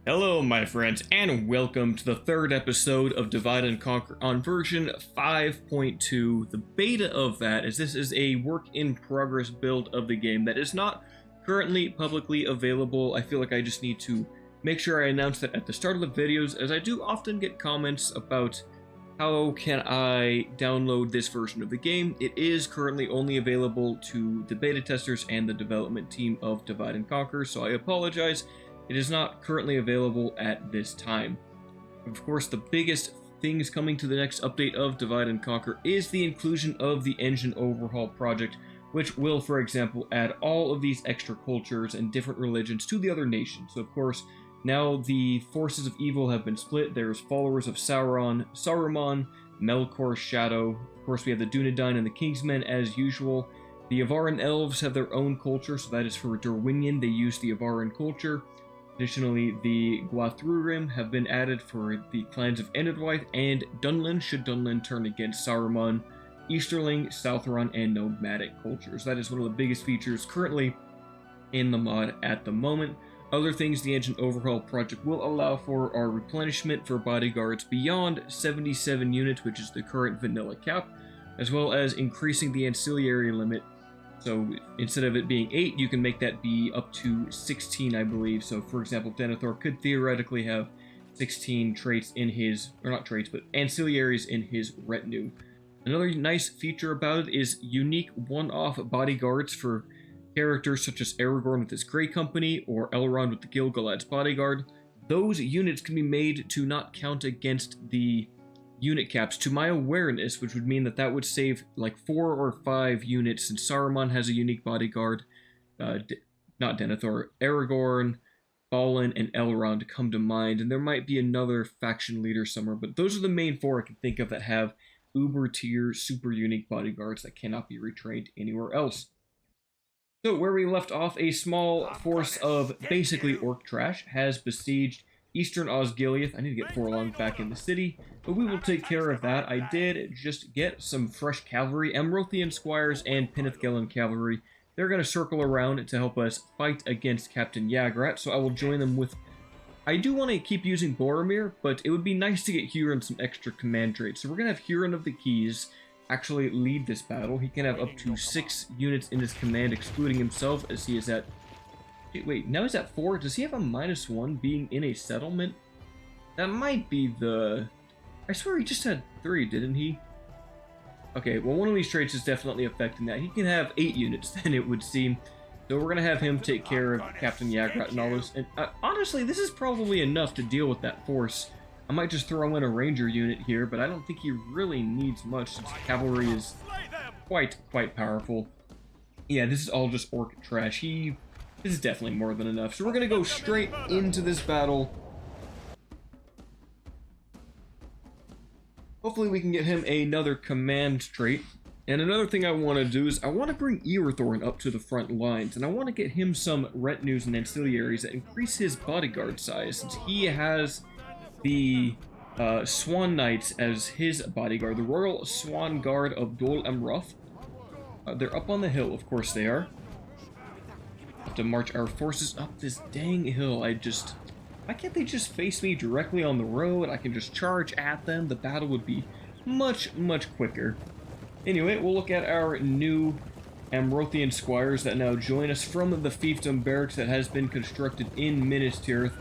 Hello my friends, and welcome to the third episode of Divide and Conquer on version 5.2. The beta of that, as this is a work in progress build of the game that is not currently publicly available. I feel like I just need to make sure I announce that at the start of the videos, as I do often get comments about how can I download this version of the game. It is currently only available to the beta testers and the development team of Divide and Conquer, so I apologize. It is not currently available at this time. Of course, the biggest things coming to the next update of Divide and Conquer is the inclusion of the engine overhaul project, which will, for example, add all of these extra cultures and different religions to the other nations. So, of course, now the forces of evil have been split. There's followers of Sauron, Saruman, Melkor's Shadow. Of course, we have the Dunedain and the Kingsmen as usual. The Avaran Elves have their own culture, so that is for Dorwinion. They use the Avaran culture. Additionally, the Gwathrurim have been added for the clans of Enedwaith and Dunlin, should Dunlin turn against Saruman, Easterling, Southron, and Nomadic cultures. That is one of the biggest features currently in the mod at the moment. Other things the engine overhaul project will allow for are replenishment for bodyguards beyond 77 units, which is the current vanilla cap, as well as increasing the ancillary limit. So instead of it being 8, you can make that be up to 16, I believe. So for example, Denethor could theoretically have 16 traits in his, or not traits, but ancillaries in his retinue. Another nice feature about it is unique one-off bodyguards for characters such as Aragorn with his Grey Company or Elrond with the Gil-galad's bodyguard. Those units can be made to not count against the unit caps to my awareness, which would mean that that would save like 4 or 5 units, since Saruman has a unique bodyguard. Not Denethor, Aragorn, Balin, and Elrond come to mind, and there might be another faction leader somewhere, but those are the main 4 I can think of that have uber tier, super unique bodyguards that cannot be retrained anywhere else. So where we left off, a small force of basically orc trash has besieged Eastern Osgiliath. I need to get Forlong back in the city, but we will take care of that. I did just get some fresh cavalry, Amrothian Squires and Penethgellan cavalry. They're going to circle around to help us fight against Captain Yagrat, so I will join them with... I do want to keep using Boromir, but it would be nice to get Hurin some extra command traits. So we're going to have Hurin of the Keys actually lead this battle. He can have up to 6 units in his command, excluding himself, as he is at... Wait, now he's at 4? Does he have a -1 being in a settlement? That might be the... I swear he just had 3, didn't he? Okay, well, one of these traits is definitely affecting that. He can have 8 units, then, it would seem. So we're going to have him take care of Captain Yagrat and all this. And honestly, this is probably enough to deal with that force. I might just throw in a ranger unit here, but I don't think he really needs much, since cavalry is quite powerful. Yeah, this is all just orc trash. This is definitely more than enough. So we're going to go straight into this battle. Hopefully we can get him another command trait. And another thing I want to do is I want to bring Eorthorn up to the front lines. And I want to get him some retinues and ancillaries that increase his bodyguard size, since he has the Swan Knights as his bodyguard. The Royal Swan Guard of Dol Amroth. They're up on the hill, of course they are. To march our forces up this dang hill. Why can't they just face me directly on the road? I can just charge at them. The battle would be much quicker. Anyway, we'll look at our new Amrothian Squires that now join us from the fiefdom barracks that has been constructed in Minas Tirith.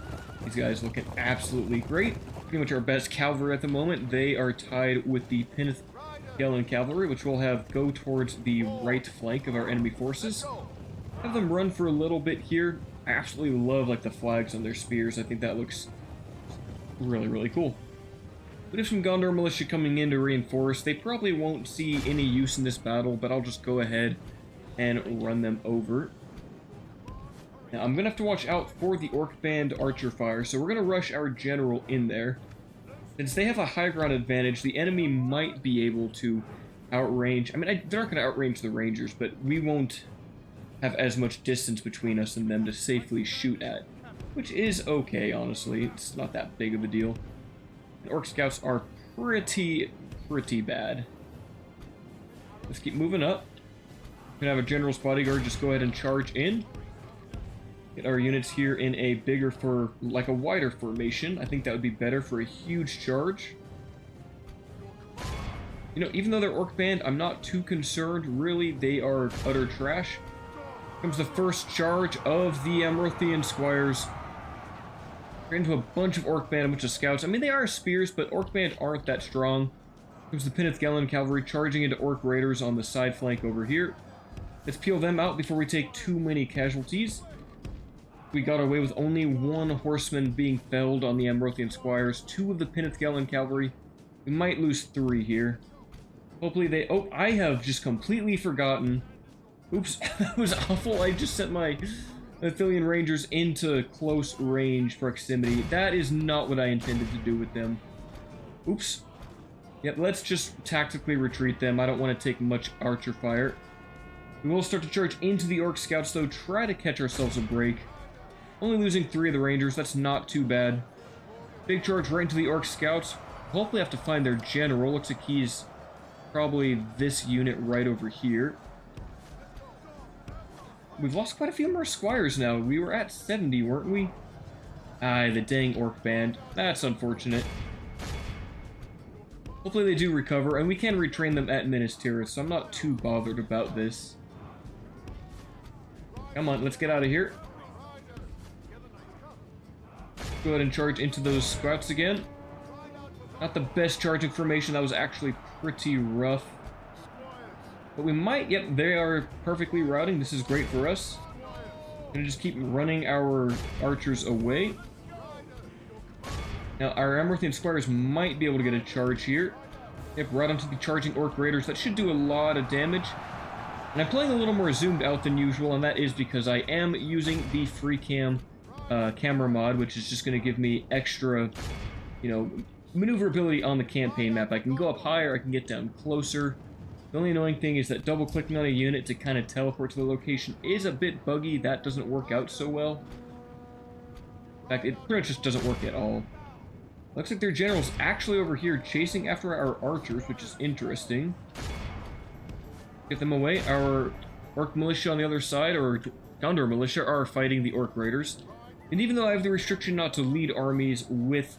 These guys looking absolutely great. Pretty much our best cavalry at the moment. They are tied with the Penethgellan cavalry, which we'll have go towards the right flank of our enemy forces. Have them run for a little bit here. I absolutely love like the flags on their spears. I think that looks really cool. We have some Gondor militia coming in to reinforce. They probably won't see any use in this battle, but I'll just go ahead and run them over. Now I'm gonna have to watch out for the orc band archer fire, so we're gonna rush our general in there. Since they have a high ground advantage, the enemy might be able to outrange. I mean, they're not gonna outrange the rangers, but we won't have as much distance between us and them to safely shoot at, which is okay, honestly. It's not that big of a deal. And orc scouts are pretty bad. Let's keep moving up. We can have a general's bodyguard just go ahead and charge in. Get our units here in a bigger, like a wider formation. I think that would be better for a huge charge. You know, even though they're Orc Band, I'm not too concerned. Really, they are utter trash. Comes the first charge of the Amrothian Squires. We're into a bunch of Orc Band, a bunch of scouts. I mean, they are spears, but Orc Band aren't that strong. Comes the Penithgalen Cavalry charging into Orc Raiders on the side flank over here. Let's peel them out before we take too many casualties. We got away with only one horseman being felled on the Amrothian Squires, 2 of the Penithgalen Cavalry. We might lose 3 here. Hopefully they... Oh, I have just completely forgotten. Oops, that was awful. I just sent my Athelian Rangers into close range proximity. That is not what I intended to do with them. Oops. Yep, let's just tactically retreat them. I don't want to take much archer fire. We will start to charge into the Orc Scouts, though. Try to catch ourselves a break. Only losing 3 of the Rangers. That's not too bad. Big charge right into the Orc Scouts. Hopefully have to find their general. Looks like he's probably this unit right over here. We've lost quite a few more Squires now. We were at 70, weren't we? Aye, the dang Orc Band. That's unfortunate. Hopefully they do recover, and we can retrain them at Minas Tirith, so I'm not too bothered about this. Come on, let's get out of here. Go ahead and charge into those scouts again. Not the best charging formation, that was actually pretty rough. But we might, yep, they are perfectly routing. This is great for us. Gonna just keep running our archers away. Now, our Amrothian Squires might be able to get a charge here. Yep, right onto the charging Orc Raiders. That should do a lot of damage. And I'm playing a little more zoomed out than usual, and that is because I am using the Freecam camera mod, which is just going to give me extra, you know, maneuverability on the campaign map. I can go up higher, I can get down closer. The only annoying thing is that double-clicking on a unit to kind of teleport to the location is a bit buggy. That doesn't work out so well. In fact, it pretty much just doesn't work at all. Looks like their general's actually over here chasing after our archers, which is interesting. Get them away. Our Orc Militia on the other side, or Gondor Militia, are fighting the Orc Raiders. And even though I have the restriction not to lead armies with,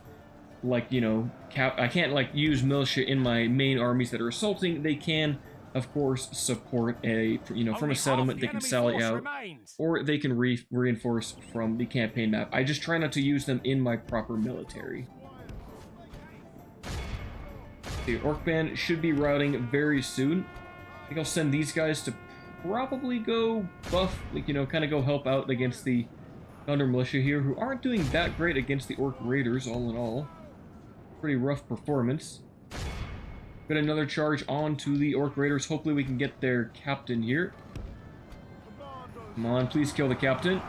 like, you know, I can't, like, use Militia in my main armies that are assaulting, they can, of course, support a, you know, from a settlement. They can sally out, or they can reinforce from the campaign map. I just try not to use them in my proper military. The Orc Band should be routing very soon. I think I'll send these guys to probably go buff, like, you know, kind of go help out against the Gondor Militia here, who aren't doing that great against the Orc Raiders, all in all. Pretty rough performance. Got another charge on to the Orc Raiders. Hopefully we can get their captain here. Come on, please kill the captain.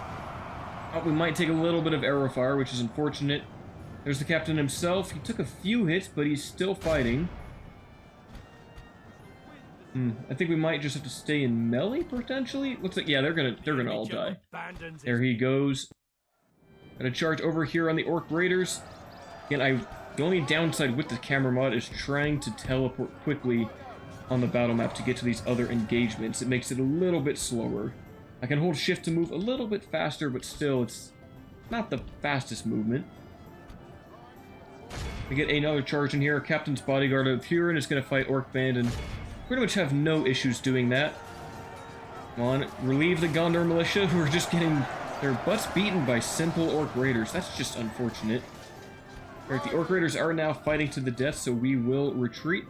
Oh, we might take a little bit of arrow fire, which is unfortunate. There's the captain himself. He took a few hits, but he's still fighting. I think we might just have to stay in melee, potentially. Looks like, yeah, they're gonna all die. There he goes. Got a charge over here on the Orc Raiders. Again, the only downside with the camera mod is trying to teleport quickly on the battle map to get to these other engagements. It makes it a little bit slower. I can hold shift to move a little bit faster, but still, it's not the fastest movement. We get another charge in here. Captain's Bodyguard of Hurin is going to fight Orc Band and pretty much have no issues doing that. Come on, relieve the Gondor Militia, who are just getting their butts beaten by simple Orc Raiders. That's just unfortunate. Alright, the Orc Raiders are now fighting to the death, so we will retreat.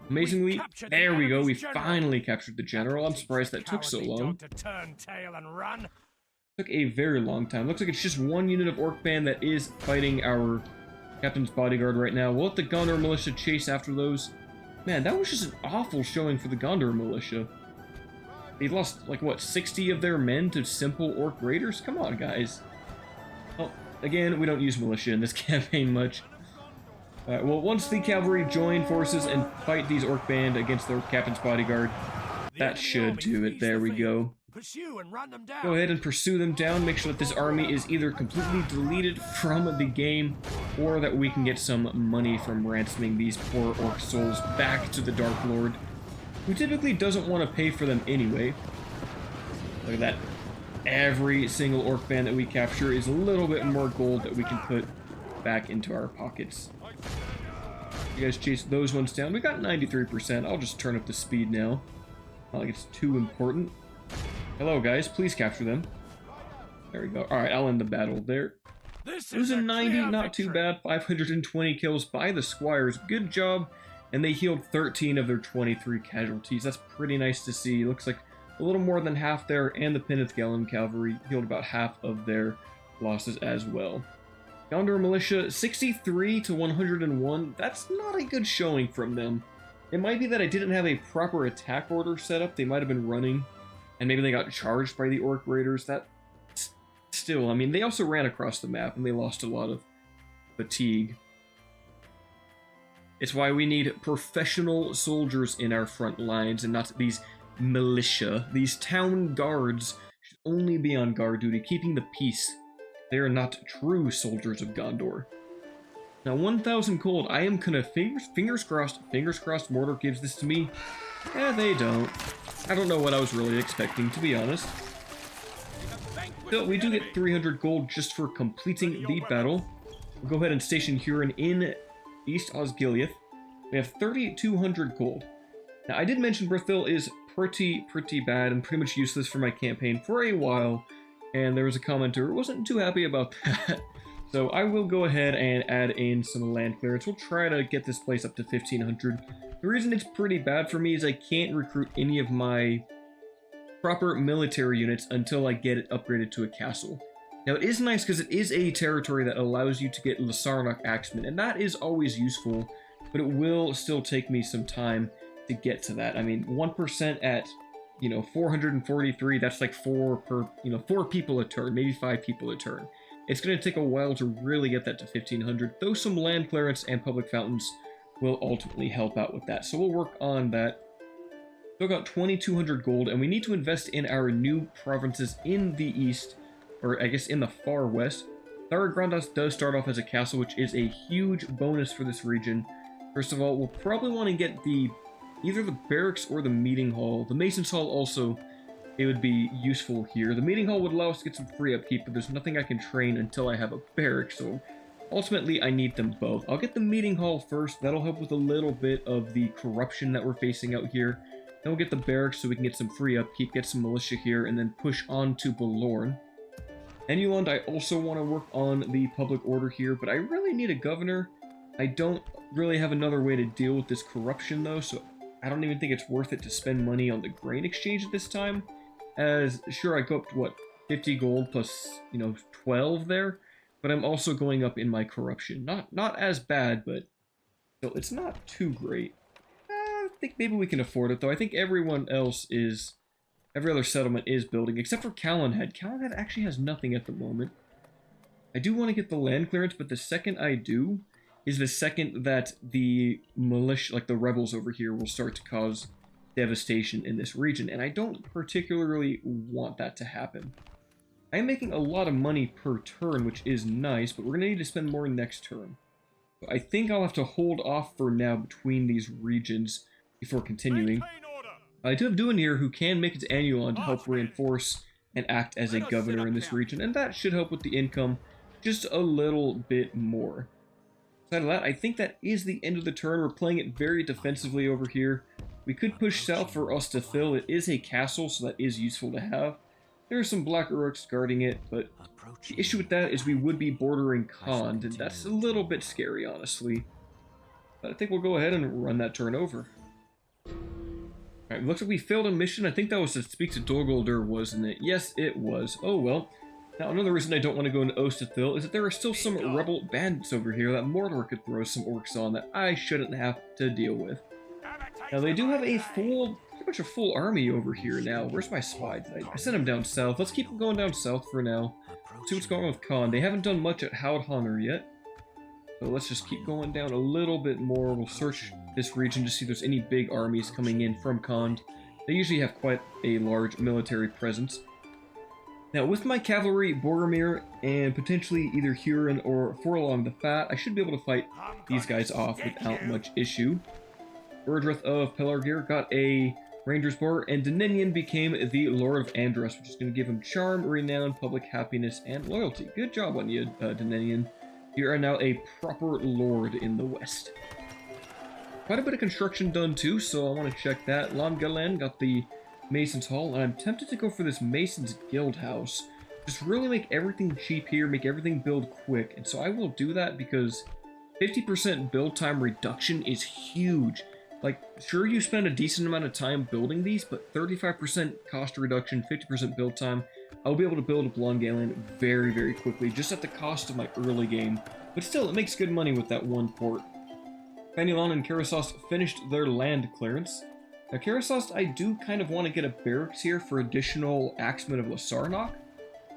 Amazingly, there we go, we finally captured the general. I'm surprised that took so long. Took a very long time. Looks like it's just one unit of Orc Band that is fighting our Captain's Bodyguard right now. We'll let the Gondor Militia chase after those. Man, that was just an awful showing for the Gondor Militia. They lost, like, what, 60 of their men to simple Orc Raiders? Come on, guys. Well, again, we don't use militia in this campaign much. Alright, well, once the cavalry join forces and fight these Orc Band against the Captain's Bodyguard, that should do it. There we go. Go ahead and pursue them down. Make sure that this army is either completely deleted from the game, or that we can get some money from ransoming these poor Orc souls back to the Dark Lord, who typically doesn't want to pay for them anyway. Look at that. every single orc band that we capture is a little bit more gold that we can put back into our pockets. You guys chase those ones down. We got 93%. I'll just turn up the speed now. Not like it's too important. Hello, guys. Please capture them. There we go. Alright, I'll end the battle there. It was a 90, not too bad. 520 kills by the Squires. Good job. And they healed 13 of their 23 casualties. That's pretty nice to see. Looks like a little more than half there, and the Penithgalen Cavalry healed about half of their losses as well. Gondor Militia, 63 to 101. That's not a good showing from them. It might be that I didn't have a proper attack order set up. They might have been running, and maybe they got charged by the Orc Raiders. That still, I mean, they also ran across the map, and they lost a lot of fatigue. It's why we need professional soldiers in our front lines, and not these militia. These town guards should only be on guard duty, keeping the peace. They are not true soldiers of Gondor. Now, 1,000 gold. I am gonna fingers crossed Mordor gives this to me. Eh, they don't. I don't know what I was really expecting, to be honest. Still, we do get 300 gold just for completing the battle. We'll go ahead and station Hurin in East Osgiliath. We have 3,200 gold. Now, I did mention Brithil is pretty bad and pretty much useless for my campaign for a while, and there was a commenter who wasn't too happy about that. So I will go ahead and add in some land clearance. We'll try to get this place up to 1,500. The reason it's pretty bad for me is I can't recruit any of my proper military units until I get it upgraded to a castle. Now, it is nice because it is a territory that allows you to get Lasarnok Axemen, and that is always useful, but it will still take me some time to get to that. I mean, 1% at, 443, that's like 4 people a turn, maybe 5 people a turn. It's going to take a while to really get that to 1,500, though some land clearance and public fountains will ultimately help out with that. So we'll work on that. Still got 2,200 gold, and we need to invest in our new provinces in the east, or I guess in the far west. Thara does start off as a castle, which is a huge bonus for this region. First of all, we'll probably want to get either the barracks or the meeting hall. The Mason's Hall also, it would be useful here. The meeting hall would allow us to get some free upkeep, but there's nothing I can train until I have a barrack, so ultimately I need them both. I'll get the meeting hall first. That'll help with a little bit of the corruption that we're facing out here. Then we'll get the barracks so we can get some free upkeep, get some militia here, and then push on to Balorn. Enuland, I also want to work on the public order here, but I really need a governor. I don't really have another way to deal with this corruption, though, so I don't even think it's worth it to spend money on the grain exchange at this time. As, sure, I go up to, what, 50 gold plus, 12 there, but I'm also going up in my corruption. Not as bad, but still, it's not too great. I think maybe we can afford it, though. I think everyone else is... Every other settlement is building, except for Calenhead. Calenhead actually has nothing at the moment. I do want to get the land clearance, but the second I do is the second that the militia, like the rebels over here, will start to cause devastation in this region, and I don't particularly want that to happen. I am making a lot of money per turn, which is nice, but we're going to need to spend more next turn. So I think I'll have to hold off for now between these regions before continuing. I do have Duin here, who can make it to Anulon to help reinforce and act as a governor in this region, and that should help with the income just a little bit more. Aside of that, I think that is the end of the turn. We're playing it very defensively over here. We could push south for us to fill. It is a castle, so that is useful to have. There are some Black Uruks guarding it, but the issue with that is we would be bordering Khand, and that's a little bit scary, honestly. But I think we'll go ahead and run that turn over. Alright, looks like we failed a mission. I think that was to speak to Dol Guldur, wasn't it? Yes, it was. Oh, well. Now, another reason I don't want to go into Ostathil is that there are still some rebel bandits over here that Mordor could throw some orcs on that I shouldn't have to deal with. Now, they do have a pretty much a full army over here now. Where's my spies? I sent them down south. Let's keep them going down south for now. See what's going on with Khan. They haven't done much at Haudhonner yet. So let's just keep going down a little bit more. We'll search this region to see if there's any big armies coming in from Khand. They usually have quite a large military presence. Now, with my cavalry, Boromir, and potentially either Hurin or Forlong the Fat, I should be able to fight these guys off without much issue. Urdrith of Pelargir got a Ranger's Bar, and Denenian became the Lord of Andros, which is going to give him charm, renown, public happiness, and loyalty. Good job on you, Denenian. You are now a proper lord in the west. Quite a bit of construction done too, so I want to check that. Longalen got the Mason's Hall, and I'm tempted to go for this Mason's Guild House. Just really make everything cheap here, make everything build quick, and so I will do that because 50% build time reduction is huge. Like, sure, you spend a decent amount of time building these, but 35% cost reduction, 50% build time, I'll be able to build up Longalen very, very quickly, just at the cost of my early game. But still, it makes good money with that one port. Fenelon and Karasos finished their land clearance. Now, Karasos, I do kind of want to get a barracks here for additional Axemen of Lasarnoch,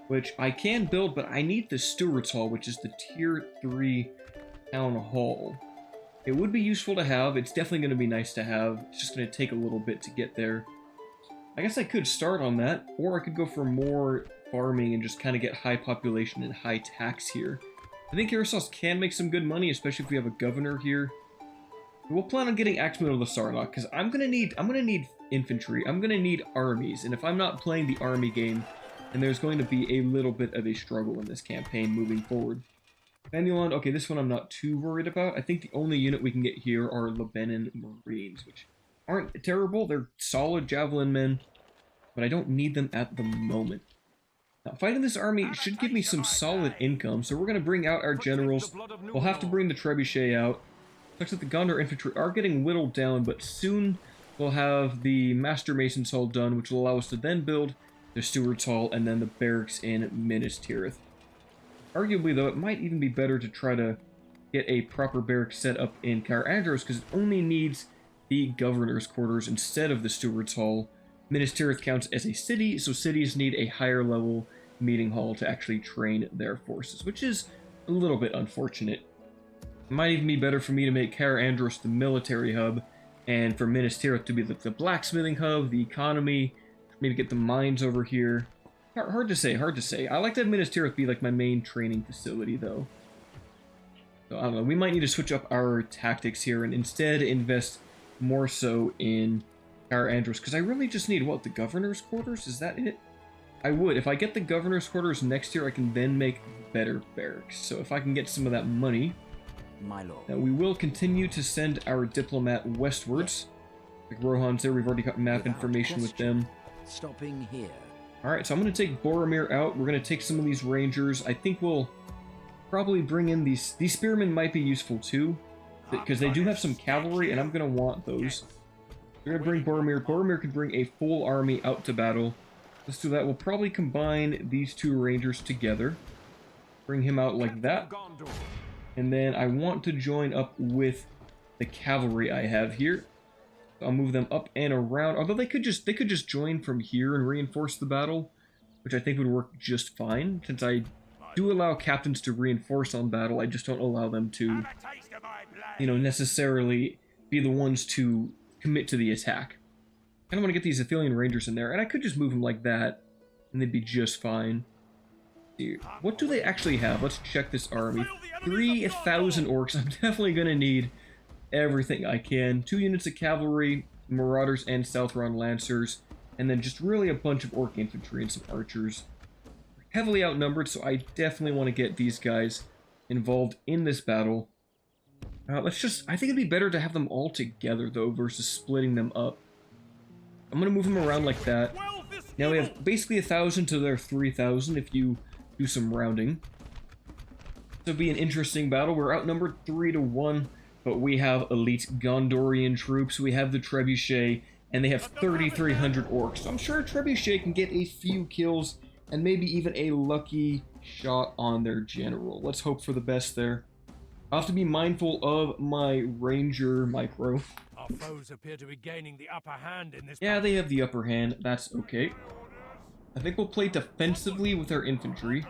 which I can build, but I need the Steward's Hall, which is the Tier 3 Town Hall. It would be useful to have. It's definitely going to be nice to have. It's just going to take a little bit to get there. I guess I could start on that, or I could go for more farming and just kind of get high population and high tax here. I think Karasos can make some good money, especially if we have a governor here. We'll plan on getting Axemen of Lasarnoch, because I'm gonna need infantry. I'm gonna need armies, and if I'm not playing the army game, then there's going to be a little bit of a struggle in this campaign moving forward. Fenelon, okay, this one I'm not too worried about. I think the only unit we can get here are Lebanon Marines, which aren't terrible. They're solid javelin men, but I don't need them at the moment. Now, fighting this army should give me some solid income, so we're going to bring out our generals. We'll have to bring the trebuchet out. Looks like the Gondor infantry are getting whittled down, but soon we'll have the Master Mason's Hall done, which will allow us to then build the Steward's Hall and then the barracks in Minas Tirith. Arguably, though, it might even be better to try to get a proper barracks set up in Caer Andros, because it only needs the Governor's Quarters instead of the Steward's Hall. Minas Tirith counts as a city, so cities need a higher level meeting hall to actually train their forces, which is a little bit unfortunate. It might even be better for me to make Caer Andros the military hub, and for Minas Tirith to be the blacksmithing hub, the economy, maybe get the mines over here. Hard to say, hard to say. I like to have Minas Tirith be like my main training facility, though. So, I don't know, we might need to switch up our tactics here and instead invest more so in Caer Andros, because I really just need, what, the Governor's Quarters? Is that it? I would. If I get the Governor's Quarters next year, I can then make better barracks. So if I can get some of that money, my lord. Now we will continue to send our diplomat westwards. Like Rohan's there, we've already got map information with them. Stopping here. Alright, so I'm going to take Boromir out. We're going to take some of these rangers. I think we'll probably bring in these spearmen might be useful too, because they do have some cavalry, and I'm going to want those. We're going to bring Boromir. Boromir could bring a full army out to battle. Let's do that. We'll probably combine these two rangers together. Bring him out like that. And then I want to join up with the cavalry I have here. I'll move them up and around. Although they could just join from here and reinforce the battle, which I think would work just fine. Since I do allow captains to reinforce on battle, I just don't allow them to, you know, necessarily be the ones to commit to the attack. I don't want to get these Athelian Rangers in there, and I could just move them like that, and they'd be just fine. What do they actually have? Let's check this army. 3,000 orcs. I'm definitely going to need everything I can. 2 units of cavalry, marauders, and Southron lancers, and then just really a bunch of orc infantry and some archers. Heavily outnumbered, so I definitely want to get these guys involved in this battle. I think it'd be better to have them all together, though, versus splitting them up. I'm going to move them around like that. Now we have basically 1,000 to their 3,000 if you do some rounding. This will be an interesting battle. We're outnumbered 3-1, but we have elite Gondorian troops. We have the trebuchet, and they have 3,300 orcs. So I'm sure trebuchet can get a few kills, and maybe even a lucky shot on their general. Let's hope for the best there. I'll have to be mindful of my ranger micro. Our foes appear to be gaining the upper hand in this. Yeah, they have the upper hand. That's okay. I think we'll play defensively with our infantry.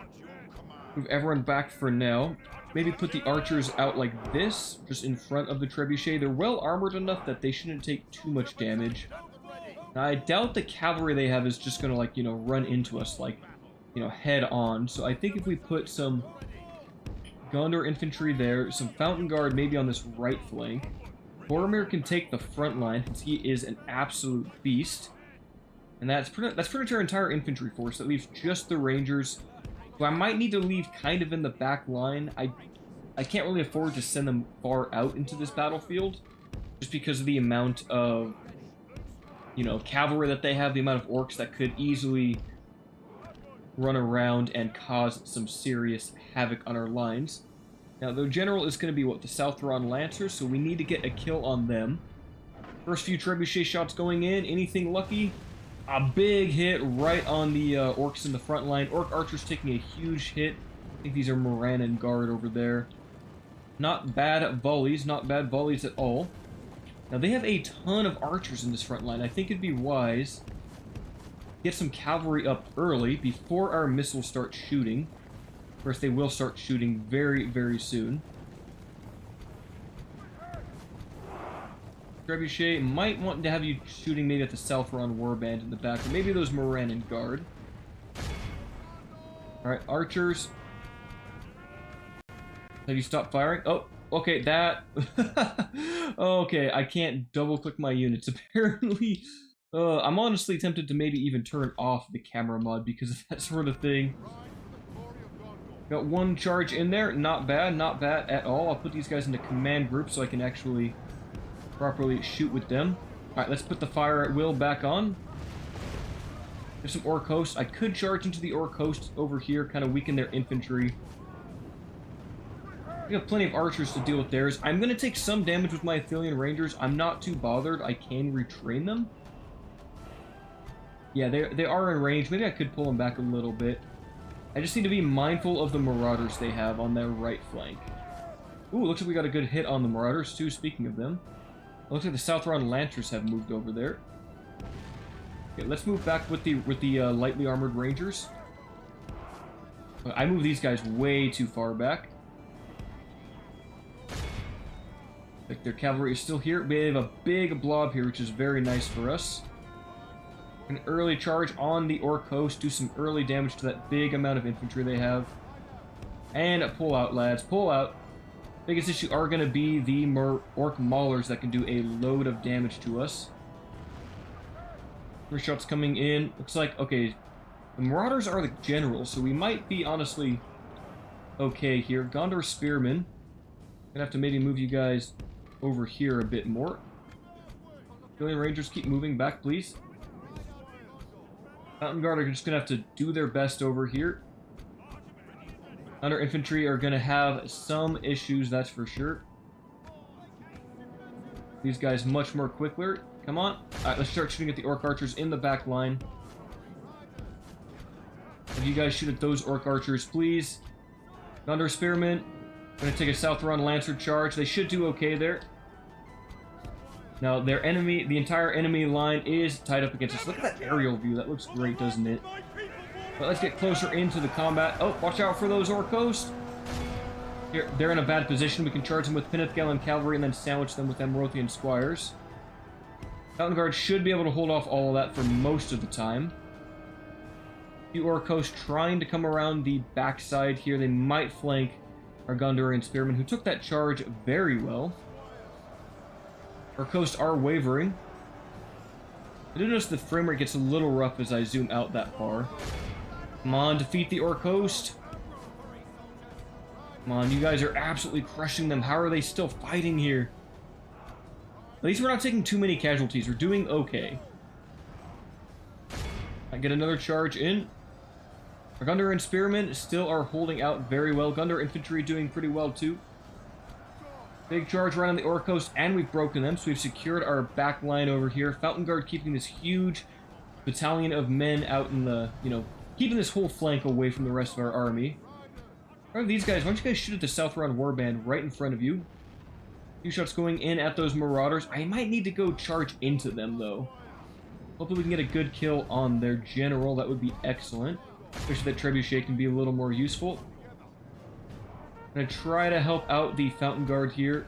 Move everyone back for now. Maybe put the archers out like this, just in front of the trebuchet. They're well armored enough that they shouldn't take too much damage. Now, I doubt the cavalry they have is just gonna, like, you know, run into us, like, you know, head on. So I think if we put some Gondor infantry there, some Fountain Guard maybe on this right flank. Boromir can take the front line since he is an absolute beast. And that's pretty much our entire infantry force. That leaves just the Rangers. So I might need to leave kind of in the back line. I can't really afford to send them far out into this battlefield. Just because of the amount of, you know, cavalry that they have. The amount of orcs that could easily run around and cause some serious havoc on our lines. Now, the general is going to be, what, the Southron Lancers, so we need to get a kill on them. First few trebuchet shots going in. Anything lucky? A big hit right on the orcs in the front line. Orc archers taking a huge hit. I think these are Moran and Guard over there. Not bad volleys, not bad volleys at all. Now, they have a ton of archers in this front line. I think it'd be wise to get some cavalry up early before our missiles start shooting. Of course, they will start shooting very, very soon. Trebuchet might want to have you shooting maybe at the Southron Warband in the back, or maybe those Moran and Guard. Alright, archers. Have you stopped firing? Oh, okay, that... okay, I can't double-click my units. Apparently, I'm honestly tempted to maybe even turn off the camera mod because of that sort of thing. Got one charge in there. Not bad at all. I'll put these guys into command groups so I can actually properly shoot with them. Alright, let's put the fire at will back on. There's some orc hosts. I could charge into the orc hosts over here, kind of weaken their infantry. We have plenty of archers to deal with theirs. I'm going to take some damage with my Athelian Rangers. I'm not too bothered. I can retrain them. Yeah, they are in range. Maybe I could pull them back a little bit. I just need to be mindful of the Marauders they have on their right flank. Ooh, looks like we got a good hit on the Marauders too, speaking of them. Looks like the Southron Lancers have moved over there. Okay, let's move back with the lightly armored Rangers. I moved these guys way too far back. Like their cavalry is still here. We have a big blob here, which is very nice for us. An early charge on the orc host, do some early damage to that big amount of infantry they have. And pull out, lads, pull out. Biggest issue are going to be the orc maulers that can do a load of damage to us. First shots coming in. Looks like, okay, the Marauders are the generals, so we might be honestly okay here. Gondor Spearmen. Gonna have to maybe move you guys over here a bit more. Athelian Rangers, keep moving back, please. Mountain Guard are just gonna have to do their best over here. Under infantry are gonna have some issues, that's for sure. These guys much more quicker. Come on. Alright, let's start shooting at the orc archers in the back line. Have you guys shoot at those orc archers, please. Gondor Spearmen. Gonna take a Southron Lancer charge. They should do okay there. Now, their enemy, the entire enemy line is tied up against us. Look at that aerial view. That looks great, doesn't it? But let's get closer into the combat. Oh, watch out for those orc hosts. Here, they're in a bad position. We can charge them with Pennethgalen Cavalry and then sandwich them with Amrothian Squires. Mountain Guard should be able to hold off all of that for most of the time. The orc hosts trying to come around the backside here. They might flank our Gondorian Spearmen, who took that charge very well. Our coasts are wavering. I do notice the frame rate gets a little rough as I zoom out that far. Come on, defeat the orc host. Come on, you guys are absolutely crushing them. How are they still fighting here? At least we're not taking too many casualties. We're doing okay. I get another charge in. Our Gondorian Spearmen still are holding out very well. Gondor Infantry doing pretty well too. Big charge right on the orc host, and we've broken them, so we've secured our back line over here. Fountain Guard keeping this huge battalion of men out in the, keeping this whole flank away from the rest of our army. Alright, these guys, why don't you guys shoot at the Southron Warband right in front of you? Few shots going in at those Marauders. I might need to go charge into them, though. Hopefully we can get a good kill on their general. That would be excellent. Especially that Trebuchet can be a little more useful. I'm going to try to help out the Fountain Guard here.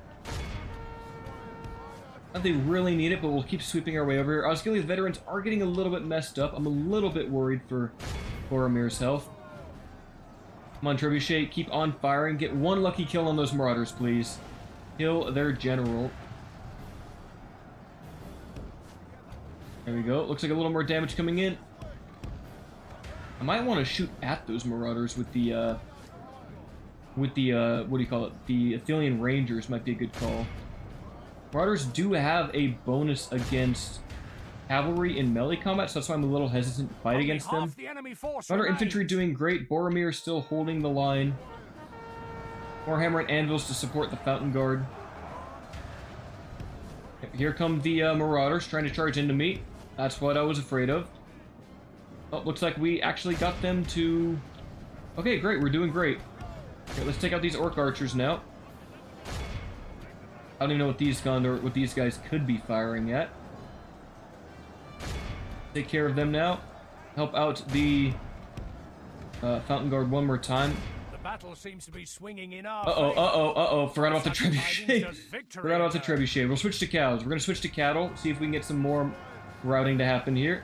Not that they really need it, but we'll keep sweeping our way over here. Osgiliath veterans are getting a little bit messed up. I'm a little bit worried for Boromir's health. Come on, Trebuchet, keep on firing. Get one lucky kill on those Marauders, please. Kill their general. There we go. Looks like a little more damage coming in. I might want to shoot at those Marauders with the, what do you call it? The Athelian Rangers might be a good call. Marauders do have a bonus against cavalry in melee combat, so that's why I'm a little hesitant to fight against them. Marauder infantry doing great. Boromir still holding the line. More hammer and anvils to support the Fountain Guard. Here come the Marauders trying to charge into me. That's what I was afraid of. Oh, looks like we actually got them to... Okay, great. We're doing great. Okay, let's take out these Orc Archers now. I don't even know what these guys could be firing at. Take care of them now. Help out the Fountain Guard one more time. The battle seems to be swinging in our Forgot about the trebuchet. Forgot about the trebuchet. We'll switch to cows. We're gonna switch to cattle. See if we can get some more routing to happen here.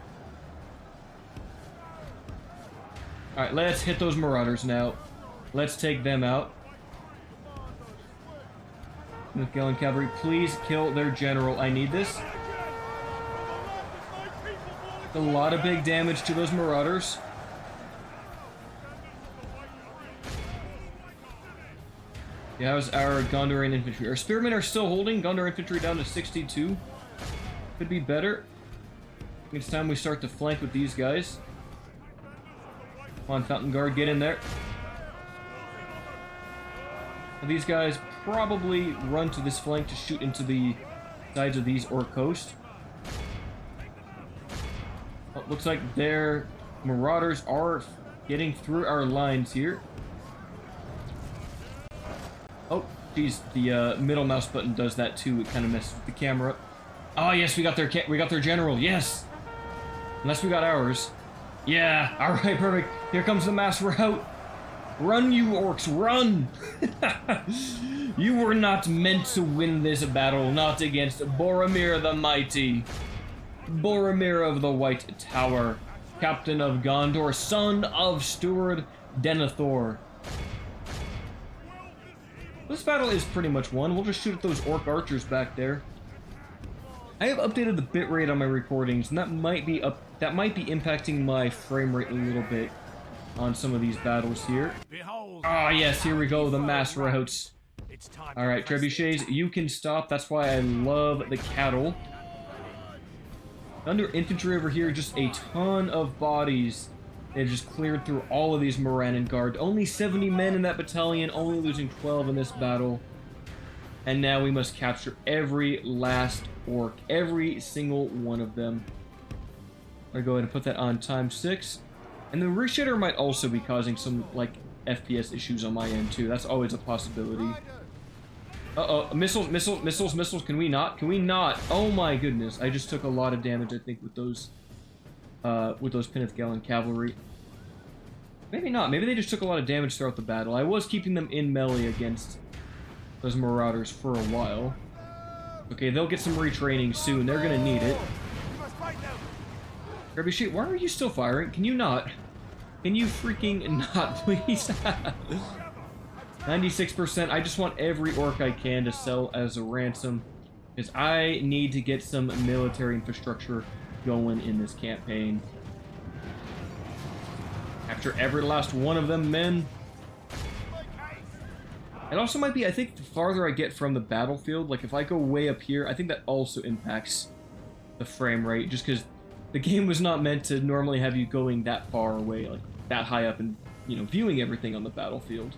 All right, let's hit those Marauders now. Let's take them out. Galen Cavalry, please kill their general. I need this. A lot of big damage to those Marauders. Yeah, how's our Gondorian infantry? Our spearmen are still holding. Gondor infantry down to 62. Could be better. It's time we start to flank with these guys. Come on, Fountain Guard, get in there. These guys probably run to this flank to shoot into the sides of these Orc hosts. Oh, looks like their Marauders are getting through our lines here. Oh, geez, the middle mouse button does that too. It kind of messes with the camera. Oh yes, we got their general. Yes, unless we got ours. Yeah. All right, perfect. Here comes the mass rout. Run, you Orcs, run! You were not meant to win this battle, not against Boromir the Mighty. Boromir of the White Tower, Captain of Gondor, son of Steward Denethor. This battle is pretty much won. We'll just shoot at those Orc Archers back there. I have updated the bitrate on my recordings, and that might be impacting my frame rate a little bit on some of these battles here. Ah, yes, here we go, the mass routs. Alright, trebuchets, you can stop. That's why I love the cattle. Under infantry over here, just a ton of bodies. They've just cleared through all of these Morannon Guard. Only 70 men in that battalion, only losing 12 in this battle. And now we must capture every last Orc, every single one of them. I'll go ahead and put that on ×6. And the Reshade might also be causing some, like, FPS issues on my end, too. That's always a possibility. Uh-oh, missiles. Can we not? Can we not? Oh my goodness. I just took a lot of damage, I think, with those Penneth Gallon Cavalry. Maybe not. Maybe they just took a lot of damage throughout the battle. I was keeping them in melee against those Marauders for a while. Okay, they'll get some retraining soon. They're gonna need it. Trebuchet, why are you still firing? Can you not? Can you freaking not, please? 96%. I just want every Orc I can to sell as a ransom, because I need to get some military infrastructure going in this campaign. Capture every last one of them, men. It also might be, I think, the farther I get from the battlefield, like if I go way up here, I think that also impacts the frame rate, just because the game was not meant to normally have you going that far away, like that high up and, you know, viewing everything on the battlefield.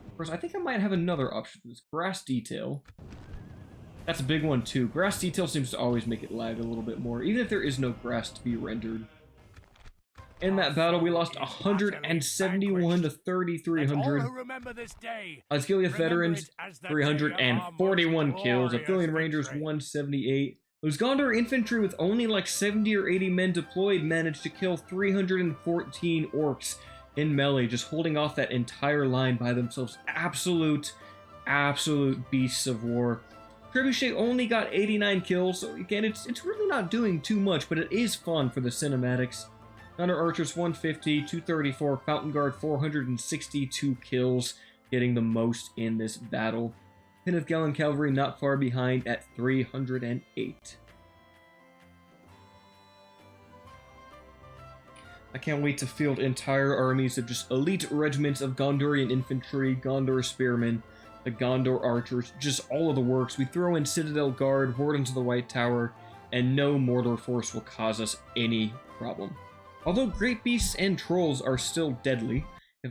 Of course, I think I might have another option for this. Grass Detail. That's a big one, too. Grass Detail seems to always make it lag a little bit more, even if there is no grass to be rendered. In that battle, we lost 171 to 3,300. Osgiliath veterans, 341 kills. Athelian Rangers, 178. Those Gondor infantry with only like 70 or 80 men deployed managed to kill 314 Orcs in melee, just holding off that entire line by themselves. Absolute beasts of war. Trebuchet only got 89 kills, so again, it's really not doing too much, but it is fun for the cinematics. Gondor Archers 150, 234, Fountain Guard 462 kills, getting the most in this battle. Penneth Gallon Cavalry not far behind at 308. I can't wait to field entire armies of just elite regiments of Gondorian infantry, Gondor spearmen, the Gondor archers, just all of the works. We throw in Citadel Guard, Wardens of the White Tower, and no Mordor force will cause us any problem. Although Great Beasts and Trolls are still deadly,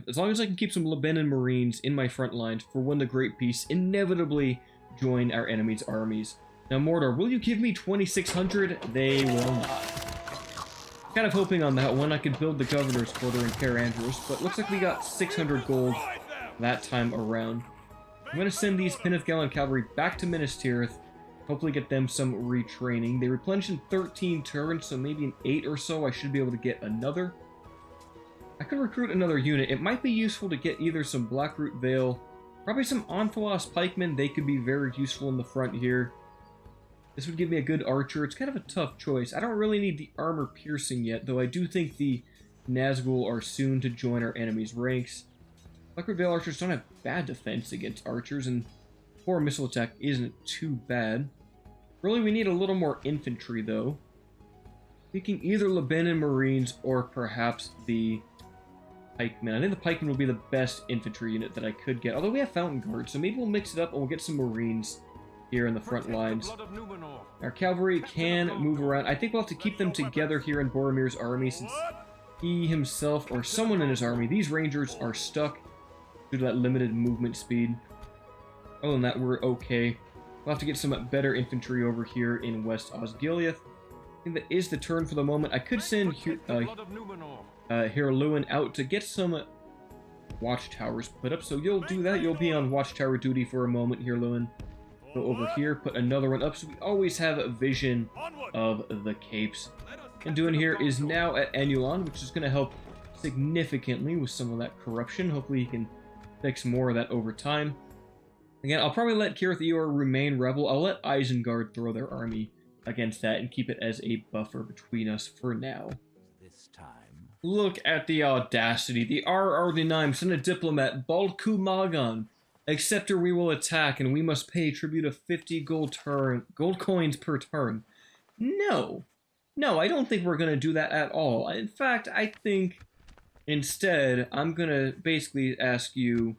as long as I can keep some Lebanon Marines in my front lines for when the Great Beasts inevitably join our enemy's armies. Now Mordor, will you give me 2,600? They will not. Kind of hoping on that one I could build the Governor's Quarter in Caer Andros, but looks like we got 600 gold that time around. I'm going to send these Penithgalan cavalry back to Minas Tirith, hopefully get them some retraining. They replenish in 13 turns, so maybe in 8 or so I should be able to get another. I could recruit another unit. It might be useful to get either some Blackroot Vale, probably some Onthalos pikemen. They could be very useful in the front here. This would give me a good archer. It's kind of a tough choice. I don't really need the armor piercing yet, though I do think the Nazgul are soon to join our enemy's ranks. Blackroot Vale archers don't have bad defense against archers, and 4 missile attack isn't too bad. Really, we need a little more infantry, though. Thinking either Lebanon Marines or perhaps the pikemen. I think the pikemen will be the best infantry unit that I could get, although we have Fountain Guard, so maybe we'll mix it up and we'll get some Marines here in the front lines. Our cavalry can move around. I think we'll have to keep them together here in Boromir's army since he himself or someone in his army, these rangers are stuck due to that limited movement speed. Other than that, we're okay. We'll have to get some better infantry over here in West Osgiliath. I think that is the turn for the moment. I could send Hirluin out to get some watchtowers put up, so you'll do that. You'll be on watchtower duty for a moment, Hirluin. Go over here, put another one up, so we always have a vision of the capes. And doing here is now at Anulon, which is going to help significantly with some of that corruption. Hopefully he can fix more of that over time. Again, I'll probably let Cirith Êor remain rebel. I'll let Isengard throw their army against that and keep it as a buffer between us for now. This time. Look at the audacity. The RR9 sent a diplomat, Baldku Magan. Accept or we will attack, and we must pay tribute of 50 gold coins per turn. No. No, I don't think we're going to do that at all. In fact, I think instead, I'm going to basically ask you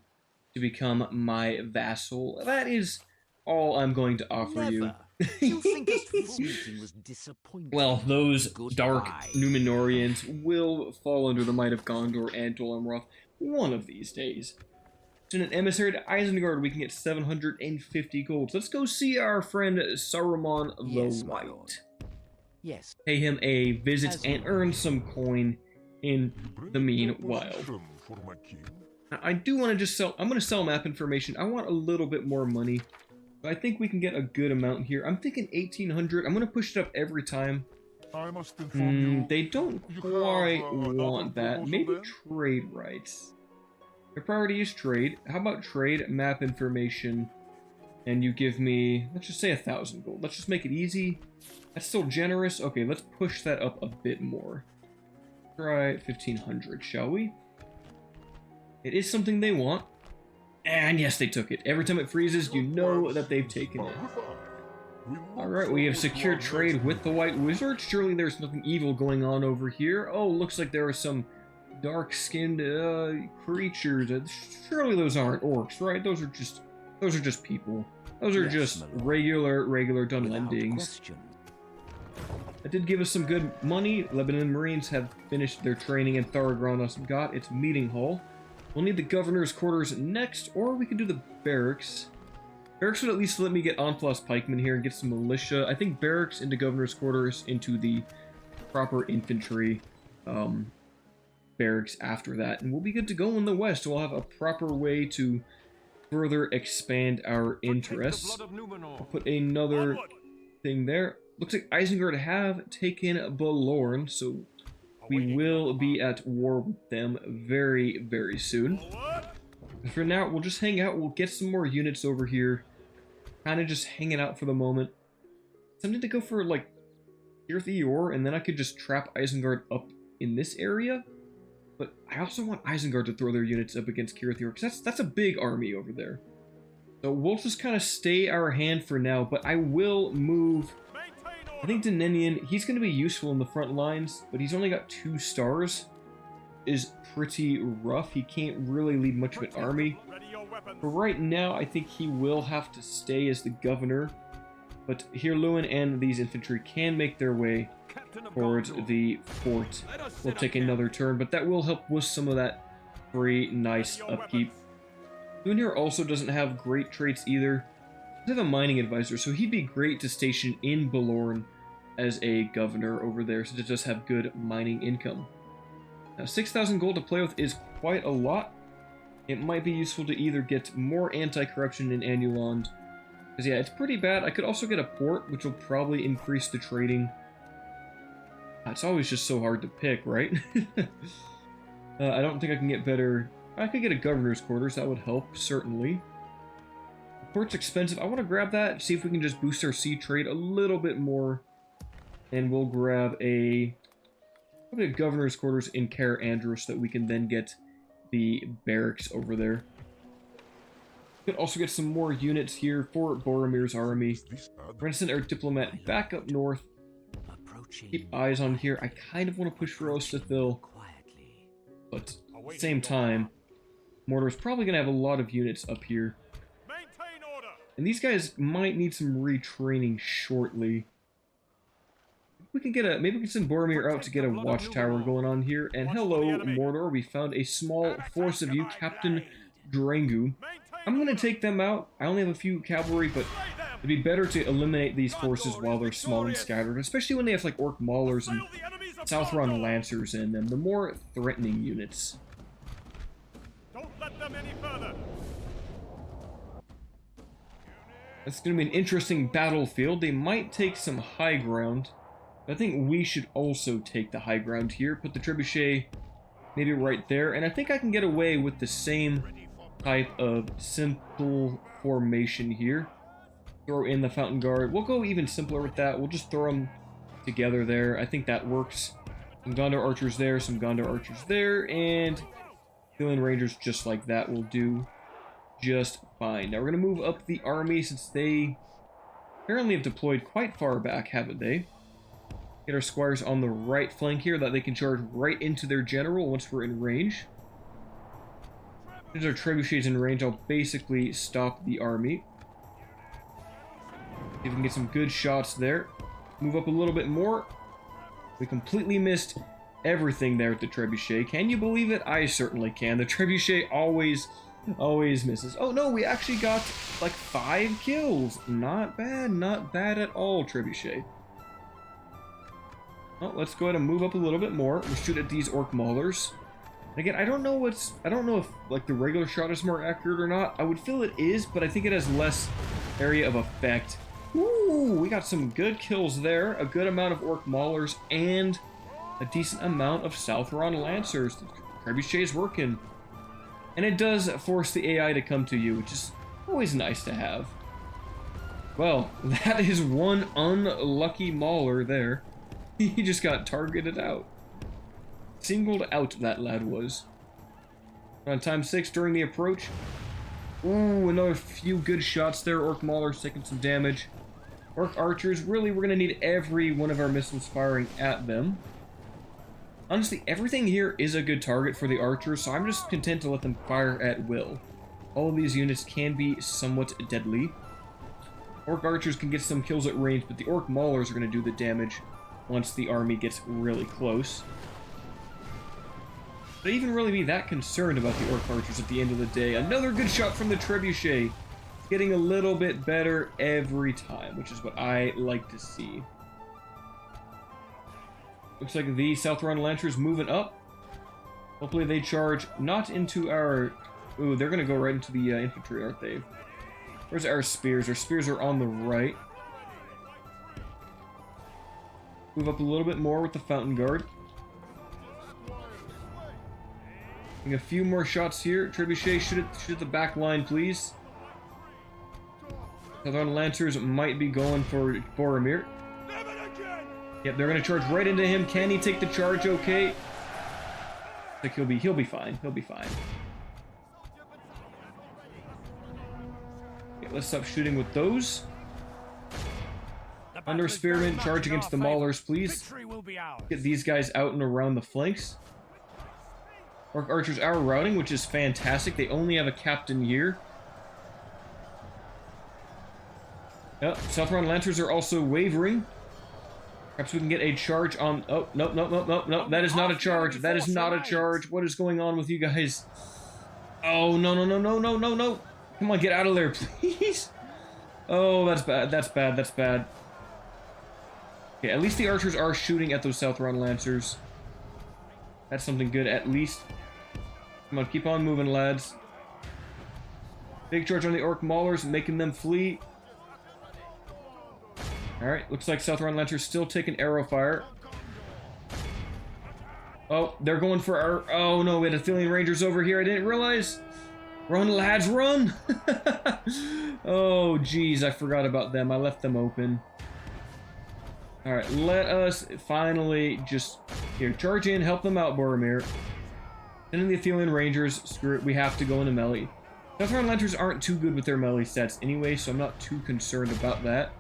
to become my vassal. That is all I'm going to offer you. You think this meeting was disappointing? Well, those dark Goodbye. Númenóreans will fall under the might of Gondor and Dol Amroth one of these days. Send an emissary to Isengard, we can get 750 gold. Let's go see our friend Saruman the Yes, my lord. White. Yes. Pay him a visit As and you earn some coin in the meanwhile. Now, I do want to just sell. I'm going to sell map information. I want a little bit more money. But I think we can get a good amount here. I'm thinking 1,800. I'm going to push it up every time. I must inform you. They don't quite want that. Maybe trade rights. Their priority is trade. How about trade map information? And you give me, let's just say 1,000 gold. Let's just make it easy. That's still generous. Okay, let's push that up a bit more. Try 1,500, shall we? It is something they want. And yes, they took it. Every time it freezes, you know that they've taken it. Alright, we have secured trade with the White Wizard. Surely there's nothing evil going on over here. Oh, looks like there are some dark-skinned creatures. Surely those aren't orcs, right? Those are just people. Those are just regular Dunlendings. That did give us some good money. Lebanon Marines have finished their training in Tharagranos got its meeting hall. We'll need the governor's quarters next, or we can do the barracks. Barracks would at least let me get Onthalos pikemen here and get some militia. I think barracks into governor's quarters into the proper infantry barracks after that. And we'll be good to go in the west. We'll have a proper way to further expand our interests. I'll put another thing there. Looks like Isengard have taken Balorn, so we will be at war with them very, very soon. For now, we'll just hang out. We'll get some more units over here. Kind of just hanging out for the moment. Tempted to go for, like, Cirith Êor, and then I could just trap Isengard up in this area. But I also want Isengard to throw their units up against Cirith Êor, because that's a big army over there. So we'll just kind of stay our hand for now, but I will move. I think Denenian, he's going to be useful in the front lines, but he's only got 2 stars. is pretty rough. He can't really lead much of an army. But right now, I think he will have to stay as the governor. But here, Lewin and these infantry can make their way towards the fort. We'll take another turn, but that will help with some of that very nice upkeep. Lewin here also doesn't have great traits either. He doesn't have a mining advisor, so he'd be great to station in Balorn as a governor over there, so to just have good mining income. Now, 6,000 gold to play with is quite a lot. It might be useful to either get more anti-corruption in Annulond, because yeah, it's pretty bad. I could also get a port, which will probably increase the trading. It's always just so hard to pick, right? I don't think I can get better. I could get a governor's quarters, that would help, certainly. The port's expensive. I want to grab that, see if we can just boost our sea trade a little bit more. And we'll grab probably a governor's quarters in Caer Andros so that we can then get the barracks over there. We could also get some more units here for Boromir's army. We're going to send our diplomat back up north. Keep eyes on here. I kind of want to push for Ostethil, but at the same time, Mordor's probably going to have a lot of units up here. And these guys might need some retraining shortly. We can get maybe we can send Boromir out to get a watchtower going on here. And hello, Mordor, we found a small force of you, Captain Drangu. I'm going to take them out. I only have a few cavalry, but it'd be better to eliminate these forces while they're small and scattered, especially when they have like Orc Maulers and Southron Lancers in them, the more threatening units. Don't let them any further. It's going to be an interesting battlefield. They might take some high ground. I think we should also take the high ground here. Put the trebuchet maybe right there. And I think I can get away with the same type of simple formation here. Throw in the Fountain Guard. We'll go even simpler with that. We'll just throw them together there. I think that works. Some Gondor archers there, some Gondor archers there, and Filling Rangers just like that will do just fine. Now we're going to move up the army since they apparently have deployed quite far back, haven't they? Get our squires on the right flank here that they can charge right into their general once we're in range. As our trebuchets in range, I'll basically stop the army. See if we can get some good shots there. Move up a little bit more. We completely missed everything there with the trebuchet. Can you believe it? I certainly can. The trebuchet always misses. Oh no, we actually got like 5 kills. Not bad at all, trebuchet. Well, let's go ahead and move up a little bit more. We'll shoot at these Orc Maulers. Again, I don't know if like the regular shot is more accurate or not. I would feel it is, but I think it has less area of effect. Ooh, we got some good kills there. A good amount of Orc Maulers and a decent amount of Southron Lancers. The trebuchet is working. And it does force the AI to come to you, which is always nice to have. Well, that is one unlucky Mauler there. He just got targeted out. Singled out, that lad was. On time 6 during the approach. Ooh, another few good shots there. Orc Maulers taking some damage. Orc Archers, really, we're going to need every one of our missiles firing at them. Honestly, everything here is a good target for the Archers, so I'm just content to let them fire at will. All of these units can be somewhat deadly. Orc Archers can get some kills at range, but the Orc Maulers are going to do the damage once the army gets really close. But even really be that concerned about the Orc Archers at the end of the day. Another good shot from the Trebuchet. It's getting a little bit better every time, which is what I like to see. Looks like the Southron Lancers moving up. Hopefully they charge not into our... Ooh, they're going to go right into the infantry, aren't they? Where's our spears? Our spears are on the right. Move up a little bit more with the Fountain Guard. A few more shots here. Trebuchet, shoot at the back line, please. Southern Lancers might be going for Boromir. Yep, they're going to charge right into him. Can he take the charge okay? I think he'll be fine. He'll be fine. Okay, let's stop shooting with those. Under Spearmen, charge against the Maulers, please. Get these guys out and around the flanks. Orc archers are routing, which is fantastic. They only have a captain here. Yep, Southron Lancers are also wavering. Perhaps we can get a charge on... Oh, no, no, no, no, no. That is not a charge. That is not a charge. What is going on with you guys? Oh, no, no, no, no, no, no, no. Come on, get out of there, please. Oh, that's bad. That's bad. That's bad. Okay, at least the archers are shooting at those Southron Lancers. That's something good, at least. Come on, keep on moving, lads. Big charge on the Orc Maulers, making them flee. Alright, looks like Southron Lancers still taking arrow fire. Oh, they're going for our... Oh no, we had Athelian Rangers over here, I didn't realize. Run, lads, run! Oh, geez, I forgot about them. I left them open. Alright, let us finally just... Here, charge in, help them out, Boromir. Send in the Athelian Rangers. Screw it, we have to go into melee. Southron Lancers aren't too good with their melee stats anyway, so I'm not too concerned about that.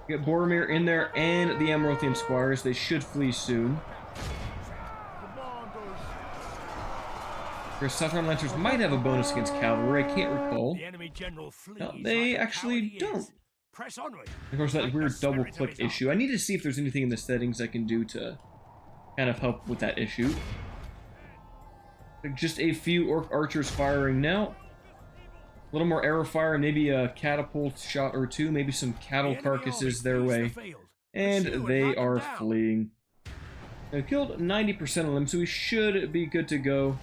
Get Boromir in there and the Amrothian Squires. They should flee soon. Their Southron Lancers might have a bonus against cavalry. I can't recall. No, they actually don't. Of course, that weird double-click issue. I need to see if there's anything in the settings I can do to kind of help with that issue. Just a few Orc archers firing now. A little more arrow fire, maybe a catapult shot or two, maybe some cattle carcasses their way. And they are fleeing. I killed 90% of them, so we should be good to go.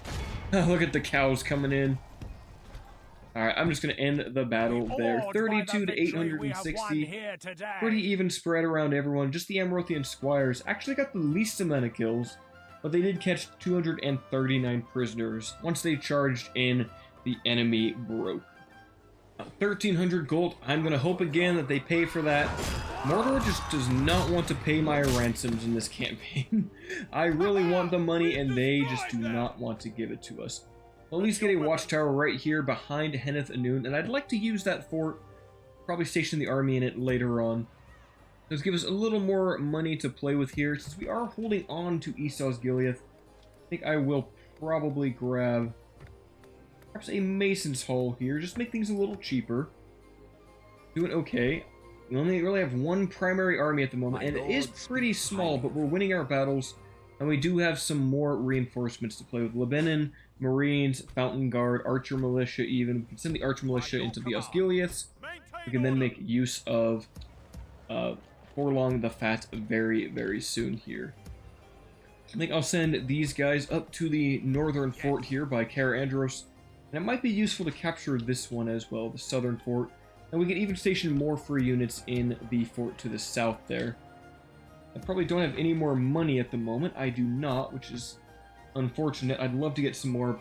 Look at the cows coming in. Alright, I'm just going to end the battle there. 32 to 860. Pretty even spread around everyone. Just the Amrothian Squires actually got the least amount of kills, but they did catch 239 prisoners. Once they charged in, the enemy broke. 1,300 gold. I'm going to hope again that they pay for that. Mordor just does not want to pay my ransoms in this campaign. I really want the money, and they just do not want to give it to us. I'll at least get a watchtower right here behind Henneth Anun, and I'd like to use that fort. Probably station the army in it later on. Let's give us a little more money to play with here. Since we are holding on to East Osgiliath, I think I will probably grab... perhaps a Mason's Hall here, just make things a little cheaper. Doing okay. We only really have one primary army at the moment, and it is pretty small, but we're winning our battles, and we do have some more reinforcements to play with. Lebanon, Marines, Fountain Guard, Archer Militia even. We can send the Archer Militia into the Osgiliaths. We can then make use of Forlong the Fat very, very soon here. I think I'll send these guys up to the northern fort here by Caer Andros. And it might be useful to capture this one as well, the southern fort. And we can even station more free units in the fort to the south there. I probably don't have any more money at the moment. I do not, which is unfortunate. I'd love to get some more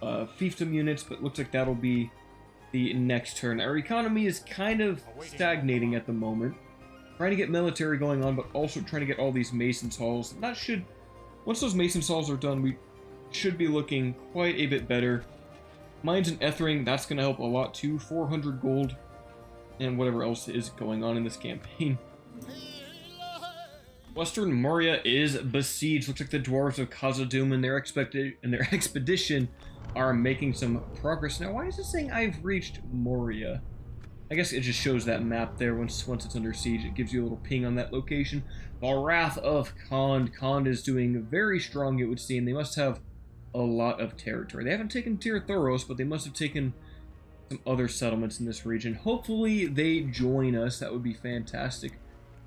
fiefdom units, but it looks like that'll be the next turn. Our economy is kind of stagnating at the moment. Trying to get military going on, but also trying to get all these Mason's Halls. And that should... once those Mason's Halls are done, we should be looking quite a bit better. Mines and Ethering, that's going to help a lot too. 400 gold, and whatever else is going on in this campaign. Western Moria is besieged. Looks like the dwarves of Khazad-dûm and their expedition are making some progress. Now, why is it saying I've reached Moria? I guess it just shows that map there. Once it's under siege, it gives you a little ping on that location. The Wrath of Khand. Khand is doing very strong, it would seem. They must have a lot of territory. They haven't taken Tir Thoros, but they must have taken some other settlements in this region. Hopefully they join us. That would be fantastic.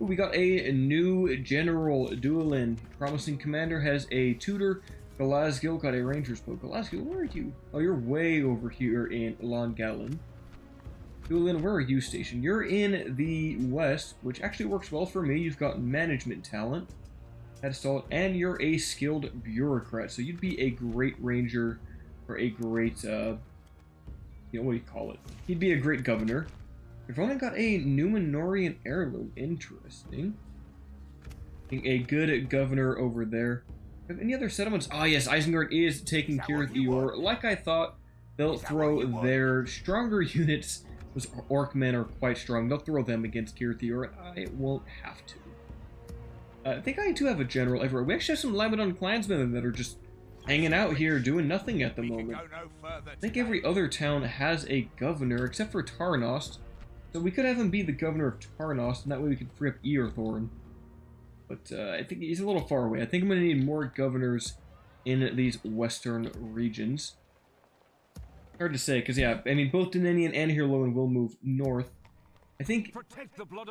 Ooh, we got a new general, Duelin. Promising commander, has a tutor. Galazgil got a ranger's boat. Galazgil, where are you? Oh, you're way over here in Longalen. Duelin, where are you stationed? You're in the west, which actually works well for me. You've got management talent. That's all, and you're a skilled bureaucrat, so you'd be a great ranger, or a great, you know, what do you call it? He'd be a great governor. We've only got a Numenorian heirloom. Interesting. A good governor over there. Have any other settlements? Ah, yes, Isengard is taking care of Eor. Like I thought, they'll throw their stronger units. Those Orc men are quite strong. They'll throw them against Kirith Eor, and I won't have to. I think I do have a general everywhere. We actually have some Lamedon clansmen that are just hanging out here doing nothing at the moment. I think every other town has a governor except for Tarnost. So we could have him be the governor of Tarnost, and that way we could free up Eorthorn. But I think he's a little far away. I think I'm going to need more governors in these western regions. Hard to say, because yeah, I mean, both Dunenian and Hirloan will move north. I think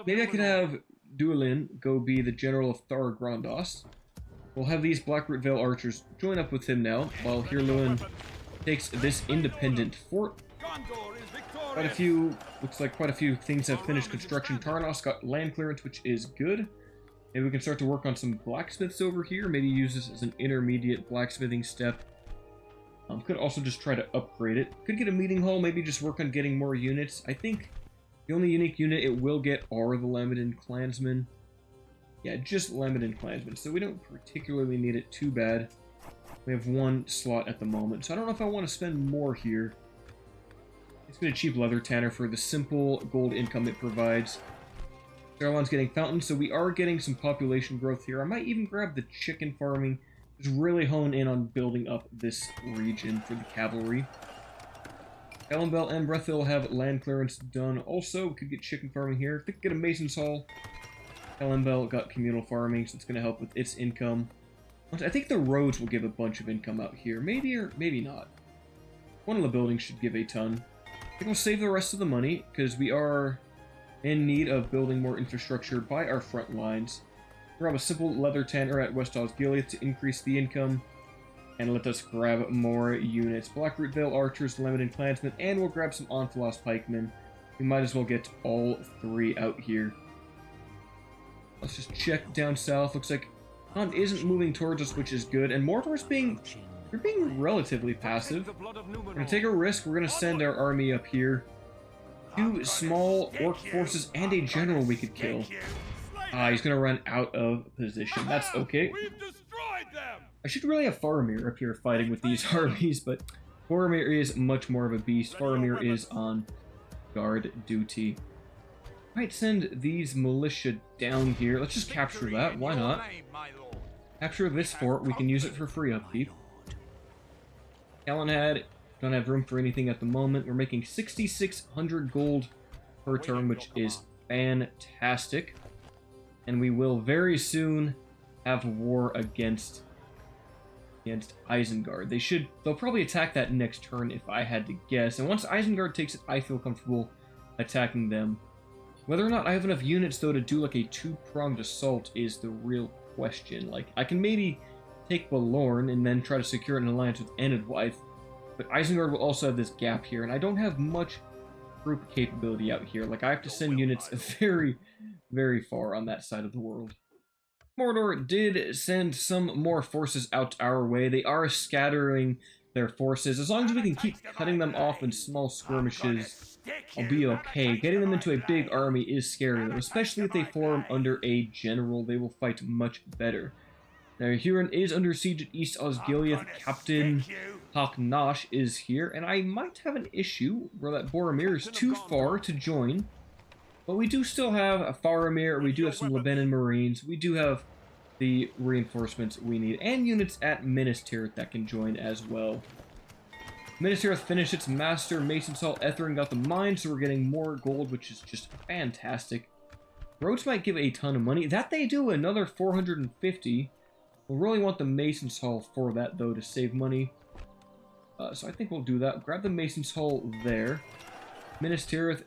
maybe I could have Duelin go be the general of Thar Grondos. We'll have these Blackroot Vale archers join up with him now, while Hirloan takes this independent fort. Quite a few, looks like quite a few things have finished construction. Tarnos got land clearance, which is good. Maybe we can start to work on some blacksmiths over here. Maybe use this as an intermediate blacksmithing step. Could also just try to upgrade it. Could get a meeting hall, maybe just work on getting more units. I think the only unique unit it will get are the Lamedon clansmen. Yeah, just Lamedon clansmen, so we don't particularly need it too bad. We have one slot at the moment, so I don't know if I want to spend more here. It's been a cheap leather tanner for the simple gold income it provides. Sarlon's getting fountains, so we are getting some population growth here. I might even grab the chicken farming, just really hone in on building up this region for the cavalry. Ellenbell and Brethil have land clearance done also. We could get chicken farming here. I think get a Mason's Hall. Ellenbell got communal farming, so it's going to help with its income. I think the roads will give a bunch of income out here. Maybe or maybe not. One of the buildings should give a ton. I think we'll save the rest of the money, because we are in need of building more infrastructure by our front lines. Grab a simple leather tanner at West Osgiliath to increase the income, and let us grab more units. Blackroot Vale archers, Lamedon clansmen, and we'll grab some Onthelos pikemen. We might as well get all three out here. Let's just check down south. Looks like Hunt isn't moving towards us, which is good, and Mordor's being relatively passive. We're gonna take a risk. We're gonna send our army up here. Two small orc forces and a general we could kill. He's gonna run out of position. That's okay. I should really have Faramir up here fighting with these armies, but Boromir is much more of a beast. Faramir is on guard duty. Might send these militia down here. Let's just capture that. Why not? Capture this fort. We can use it for free upkeep. Calenhad, don't have room for anything at the moment. We're making 6,600 gold per turn, which is fantastic. And we will very soon have war against Isengard. They'll probably attack that next turn if I had to guess. And once Isengard takes it, I feel comfortable attacking them. Whether or not I have enough units, though, to do like a two-pronged assault is the real question. Like, I can maybe take Balorn and then try to secure an alliance with Enedwythe, but Isengard will also have this gap here, and I don't have much group capability out here. Like, I have to send units very, very far on that side of the world. Mordor did send some more forces out our way. They are scattering their forces. As long as we can keep cutting them off in small skirmishes, I'll be okay. Getting them into a big army is scary, though, especially if they form under a general. They will fight much better. Now, Hurin is under siege at East Osgiliath. Captain Hakknash is here, and I might have an issue where that Boromir is too far to join. But we do still have a Faramir, we do have some Lebanon Marines, we do have the reinforcements we need, and units at Minas Tirith that can join as well. Minas Tirith finished its master, Mason's Hall, Etherin got the mine, so we're getting more gold, which is just fantastic. Roads might give a ton of money. That they do, another 450. We'll really want the Mason's Hall for that, though, to save money. So I think we'll do that. Grab the Mason's Hall there. Minas Tirith,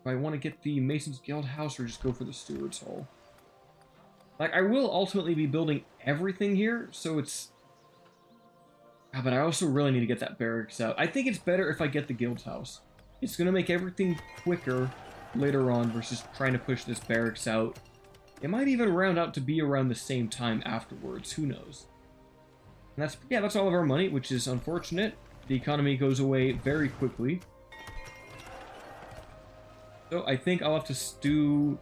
do I want to get the Mason's Guild House or just go for the Steward's Hall? Like, I will ultimately be building everything here, so it's... but I also really need to get that barracks out. I think it's better if I get the Guild's House. It's going to make everything quicker later on versus trying to push this barracks out. It might even round out to be around the same time afterwards. Who knows? And that's all of our money, which is unfortunate. The economy goes away very quickly. So I think I'll have to do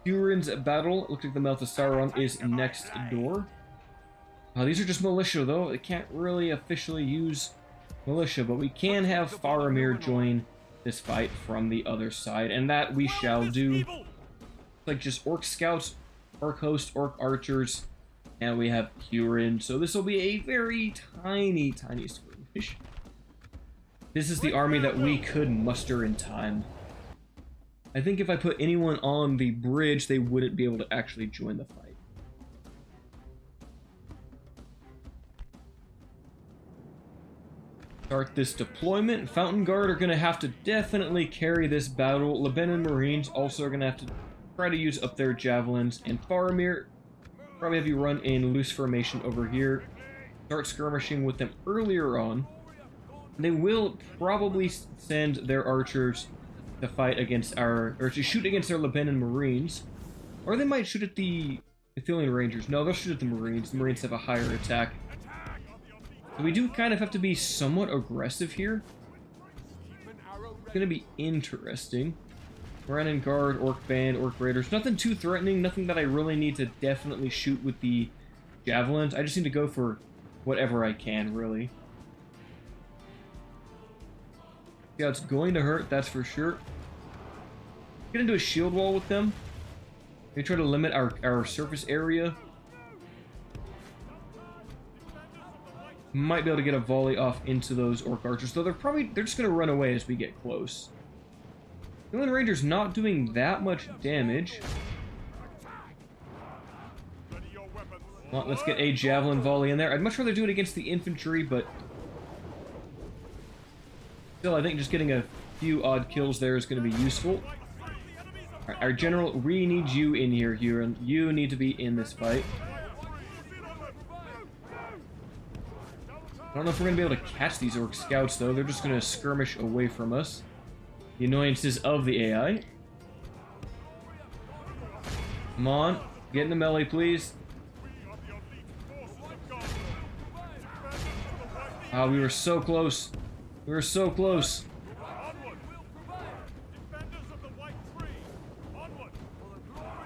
Hurin's battle. Looks like the Mouth of Sauron is next door. These are just militia, though. They can't really officially use militia, but we can have Faramir join this fight from the other side, and that we shall do. Like just orc scouts Orc host, Orc archers, and we have Hurin. So this will be a very tiny skirmish. This is the army that we could muster in time. I think if I put anyone on the bridge, they wouldn't be able to actually join the fight. Start this deployment. Fountain Guard are going to have to definitely carry this battle. Lebanon Marines also are going to have to try to use up their javelins. And Faramir, probably have you run in loose formation over here. Start skirmishing with them earlier on. They will probably send their archers to fight against our, or to shoot against their Lebanon Marines. Or they might shoot at the Athelian Rangers. No, they'll shoot at the Marines. The Marines have a higher attack. So we do kind of have to be somewhat aggressive here. It's going to be interesting. Renin Guard, Orc Band, Orc Raiders. Nothing too threatening. Nothing that I really need to definitely shoot with the javelins. I just need to go for whatever I can, really. Yeah, it's going to hurt, that's for sure. Get into a shield wall with them. They try to limit our surface area. Might be able to get a volley off into those Orc archers, though they're just going to run away as we get close. The Inland Ranger's not doing that much damage. Well, let's get a javelin volley in there. I'd much rather do it against the infantry, but still, I think just getting a few odd kills there is going to be useful. Right, our general, we need you in here, Hurin. You need to be in this fight. I don't know if we're going to be able to catch these Orc scouts, though. They're just going to skirmish away from us. The annoyances of the AI. Come on. Get in the melee, please. Ah, we were so close. We were so close.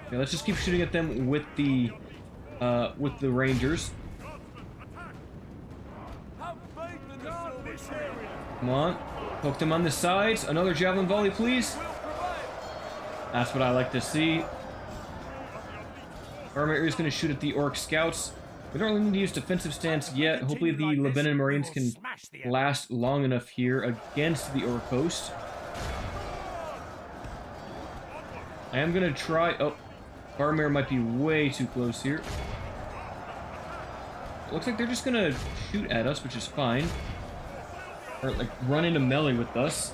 Okay, let's just keep shooting at them with the Rangers. Come on. Poke them on the sides. Another javelin volley, please. That's what I like to see. Boromir is going to shoot at the Orc scouts. We don't really need to use defensive stance yet. Hopefully the Lebanon Marines can last long enough here against the Orc host. I am going to try... Oh, Faramir might be way too close here. Looks like they're just going to shoot at us, which is fine. Or, like, run into melee with us.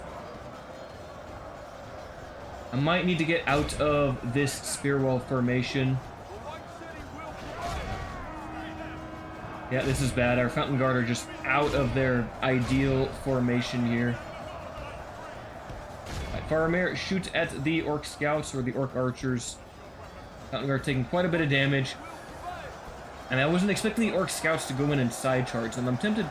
I might need to get out of this spear wall formation. Yeah, this is bad. Our Fountain Guard are just out of their ideal formation here. Right, Faramir shoots at the Orc Scouts, or the Orc Archers. Fountain Guard taking quite a bit of damage. And I wasn't expecting the Orc Scouts to go in and side charge them. I'm tempted...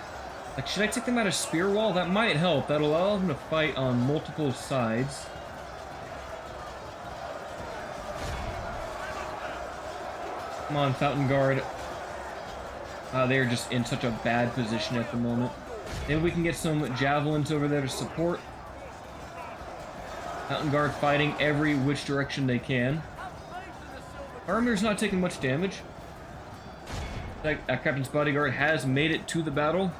Like, should I take them out of spear wall? That might help. That'll allow them to fight on multiple sides. Come on, Fountain Guard. They're just in such a bad position at the moment. Maybe we can get some javelins over there to support. Fountain Guard fighting every which direction they can. Faramir's not taking much damage. That Captain's Bodyguard has made it to the battle.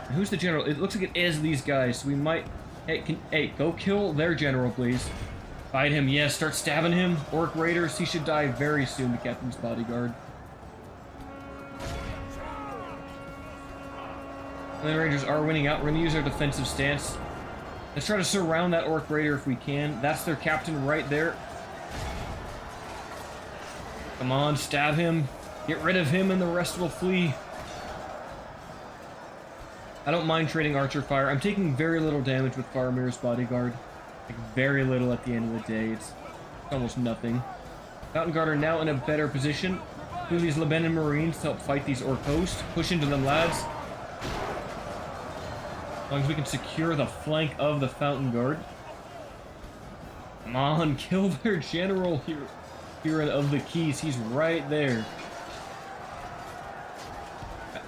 And who's the general? It looks like it is these guys. So we might... Hey, go kill their general, please. Fight him. Yes, start stabbing him. Orc Raiders. He should die very soon, the Captain's Bodyguard. And the Rangers are winning out. We're going to use our defensive stance. Let's try to surround that Orc Raider if we can. That's their captain right there. Come on, stab him. Get rid of him and the rest will flee. I don't mind trading archer fire. I'm taking very little damage with Faramir's Bodyguard. Like, very little at the end of the day. It's almost nothing. Fountain Guard are now in a better position. Do these Lebanon Marines to help fight these Orc hosts. Push into them, lads. As long as we can secure the flank of the Fountain Guard. Come on, kill their general here. Hurin of the Keys. He's right there.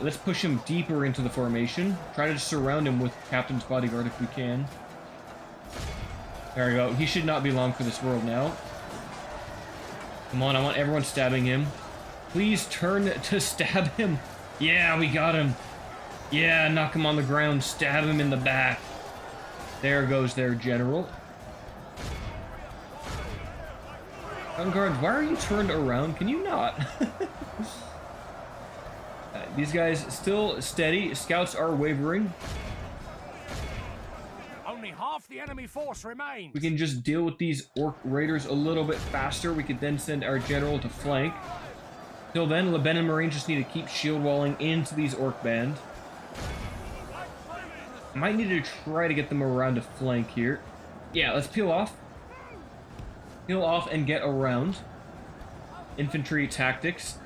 Let's push him deeper into the formation. Try to surround him with Captain's Bodyguard if we can. There we go. He should not be long for this world now. Come on, I want everyone stabbing him. Please turn to stab him. Yeah, we got him. Yeah, knock him on the ground. Stab him in the back. There goes their general. Guards, why are you turned around? Can you not? These guys still steady. Scouts are wavering. Only half the enemy force remains. We can just deal with these orc raiders a little bit faster. We could then send our general to flank. Till then, Leben and Marine just need to keep shield walling into these orc band. I might need to try to get them around to flank here. Yeah, let's peel off. Peel off and get around. Infantry tactics.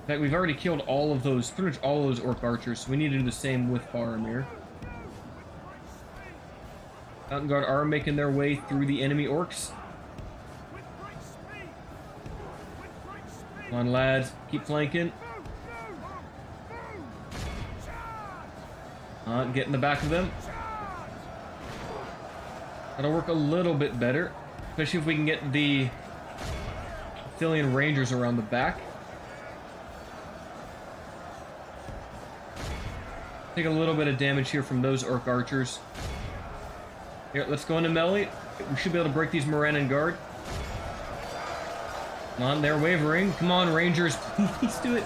In fact, we've already killed all of those, pretty much all of those orc archers, so we need to do the same with Faramir. Mountain Guard are making their way through the enemy orcs. Come on, lads. Keep flanking. Get in the back of them. That'll work a little bit better. Especially if we can get the Athelian Rangers around the back. Take a little bit of damage here from those Orc Archers. Here, let's go into melee. We should be able to break these Morannon Guard. Come on, they're wavering. Come on, Rangers, please do it.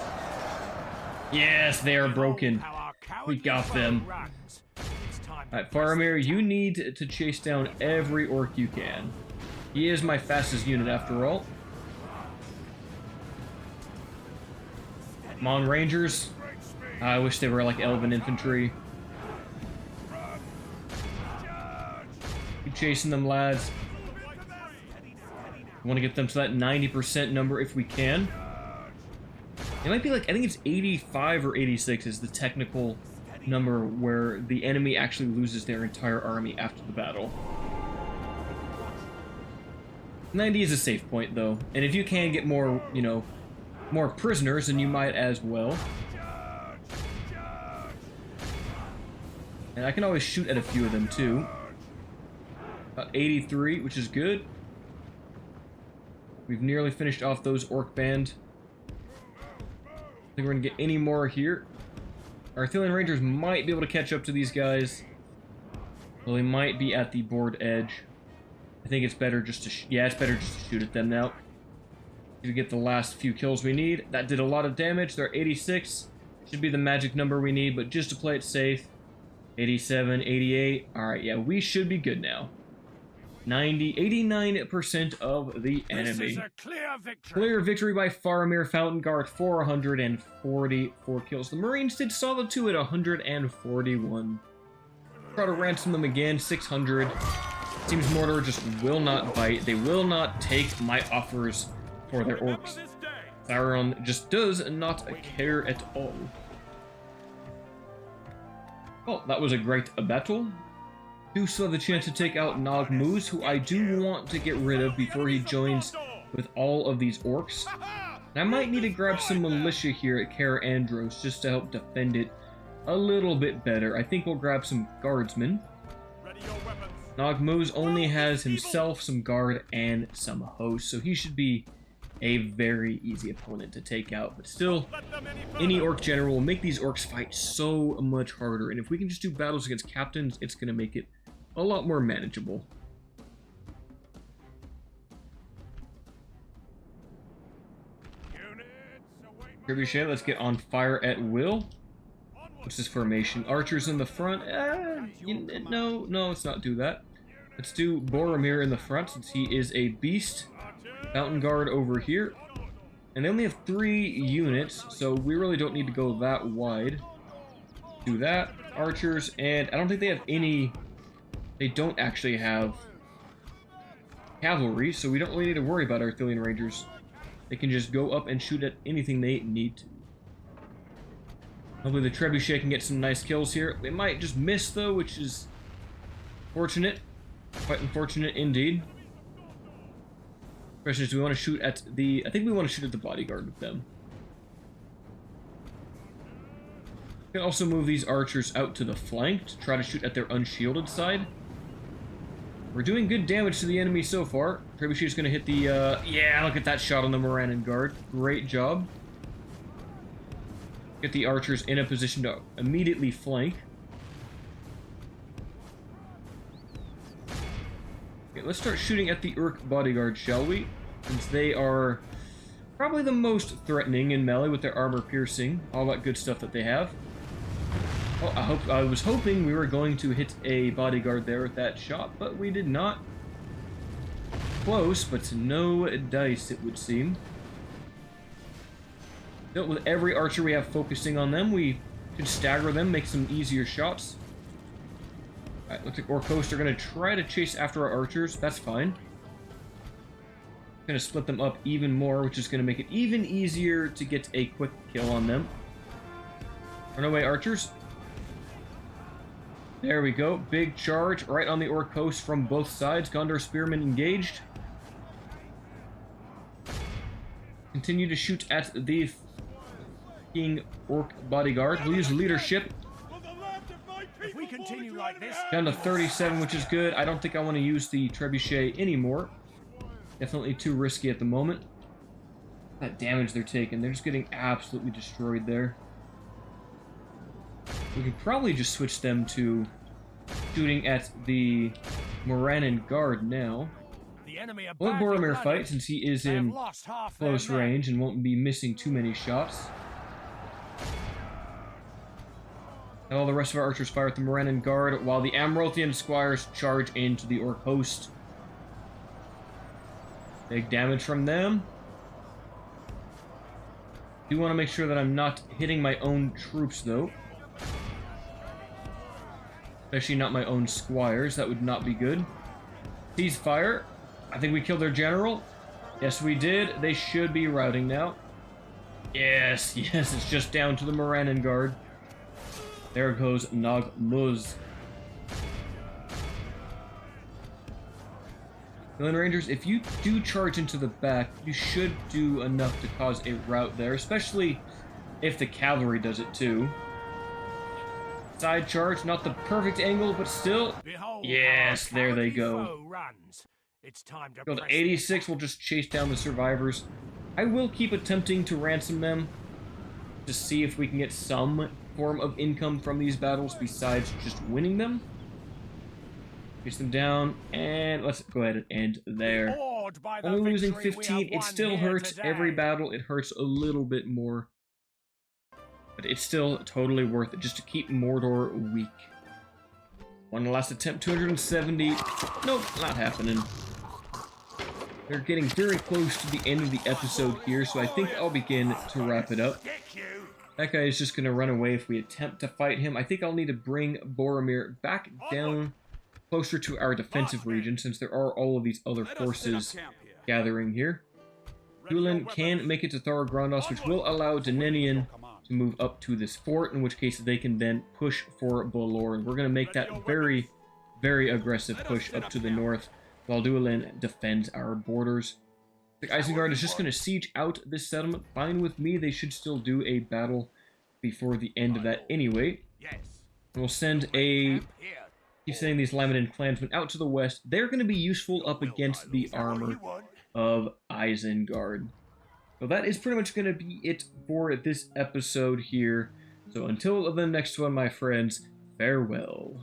Yes, they are broken. We got them. Alright, Faramir, you need to chase down every Orc you can. He is my fastest unit after all. Come on, Rangers. I wish they were like Elven Infantry. Keep chasing them, lads. We want to get them to that 90% number if we can. It might be like, I think it's 85 or 86 is the technical number where the enemy actually loses their entire army after the battle. 90 is a safe point, though. And if you can get more, you know, more prisoners, then you might as well. And I can always shoot at a few of them, too. About 83, which is good. We've nearly finished off those Orc Band. I think we're going to get any more here. Our Athelian Rangers might be able to catch up to these guys. Well, they might be at the board edge. I think it's better just to... yeah, it's better just to shoot at them now. To get the last few kills we need. That did a lot of damage. They're 86. Should be the magic number we need, but just to play it safe. 87, 88. Alright, yeah, we should be good now. 89% of the enemy. This is a clear victory. Clear victory by Faramir Fountain Guard, 444 kills. The Marines did solid too at 141. Try to ransom them again, 600. Seems Mordor just will not bite. They will not take my offers for their orcs. Sauron just does not care at all. Well, that was a great battle. Do still have the chance to take out Nagmuz, who I do want to get rid of before he joins with all of these orcs. And I might need to grab some militia here at Kaer Andros just to help defend it a little bit better. I think we'll grab some guardsmen. Nagmuz only has himself, some guard, and some hosts, so he should be a very easy opponent to take out. But still, any orc general will make these orcs fight so much harder, and if we can just do battles against captains, it's going to make it a lot more manageable. Trebuchet, let's get on fire at will. What's this formation? Archers in the front? No, let's not do that. Let's do Boromir in the front since he is a beast. Mountain Guard over here. And they only have 3 units, so we really don't need to go that wide. Do that. Archers, and I don't think they have any... They don't actually have cavalry, so we don't really need to worry about our Athelian Rangers. They can just go up and shoot at anything they need to. Hopefully the Trebuchet can get some nice kills here. They might just miss, though, which is fortunate. Quite unfortunate indeed. Question is, do we want to shoot at the... I think we want to shoot at the bodyguard with them. We can also move these archers out to the flank to try to shoot at their unshielded side. We're doing good damage to the enemy so far. Trebuchet's gonna hit the, yeah, look at that shot on the Morannon guard. Great job. Get the archers in a position to immediately flank. Okay, let's start shooting at the Urk bodyguard, shall we? Since they are probably the most threatening in melee with their armor piercing, all that good stuff that they have. Oh, I was hoping we were going to hit a bodyguard there with that shot, but we did not. Close, but no dice, it would seem. Still, with every archer we have focusing on them, we could stagger them, make some easier shots. Alright, looks like Orcos are going to try to chase after our archers. That's fine. Going to split them up even more, which is going to make it even easier to get a quick kill on them. Run away, archers. There we go. Big charge right on the Orc host from both sides. Gondor spearmen engaged. Continue to shoot at the King Orc bodyguard. We'll use leadership. If we continue like this, Down to 37, which is good. I don't think I want to use the trebuchet anymore. Definitely too risky at the moment. That damage they're taking, they're just getting absolutely destroyed there. We could probably just switch them to shooting at the Morannon guard now. the enemy are We'll let badly Boromir blooded. fight since he is They have in lost half their close men. range and won't be missing too many shots. And all the rest of our archers fire at the Morannon guard while the Amrothian Squires charge into the Orc host. Big damage from them. Do want to make sure that I'm not hitting my own troops though. Especially not my own squires, that would not be good. Cease fire. I think we killed their general. Yes, we did. They should be routing now. Yes, yes, it's just down to the Morannon guard. There goes Nagmuz. Villain Rangers, if you do charge into the back, you should do enough to cause a rout there, especially if the cavalry does it too. Side charge, not the perfect angle, but still. Behold Yes, how there they cowardly go. foe runs. It's time to Go to press 86, we'll just chase down the survivors. I will keep attempting to ransom them to see if we can get some form of income from these battles besides just winning them. Chase them down, and let's go ahead and end there. Awed by the Only losing victory we 15, have it won still here hurts. today. Every battle, it hurts a little bit more. But it's still totally worth it just to keep Mordor weak. One last attempt, 270. Nope, not happening. They're getting very close to the end of the episode here, so I think I'll begin to wrap it up. That guy is just going to run away if we attempt to fight him. I think I'll need to bring Boromir back down closer to our defensive region, since there are all of these other forces gathering here. Duelin can make it to Thar Grondos, which will allow Denenian to move up to this fort, in which case they can then push for Bolor. We're going to make that very, very aggressive push up to the north, while Duelin defends our borders. The Isengard is just going to siege out this settlement. Fine with me, they should still do a battle before the end of that anyway. And we'll send a... Keep sending these Laminan clansmen out to the west. They're going to be useful up against the armor of Isengard. So that is pretty much going to be it for this episode here. So until the next one, my friends, farewell.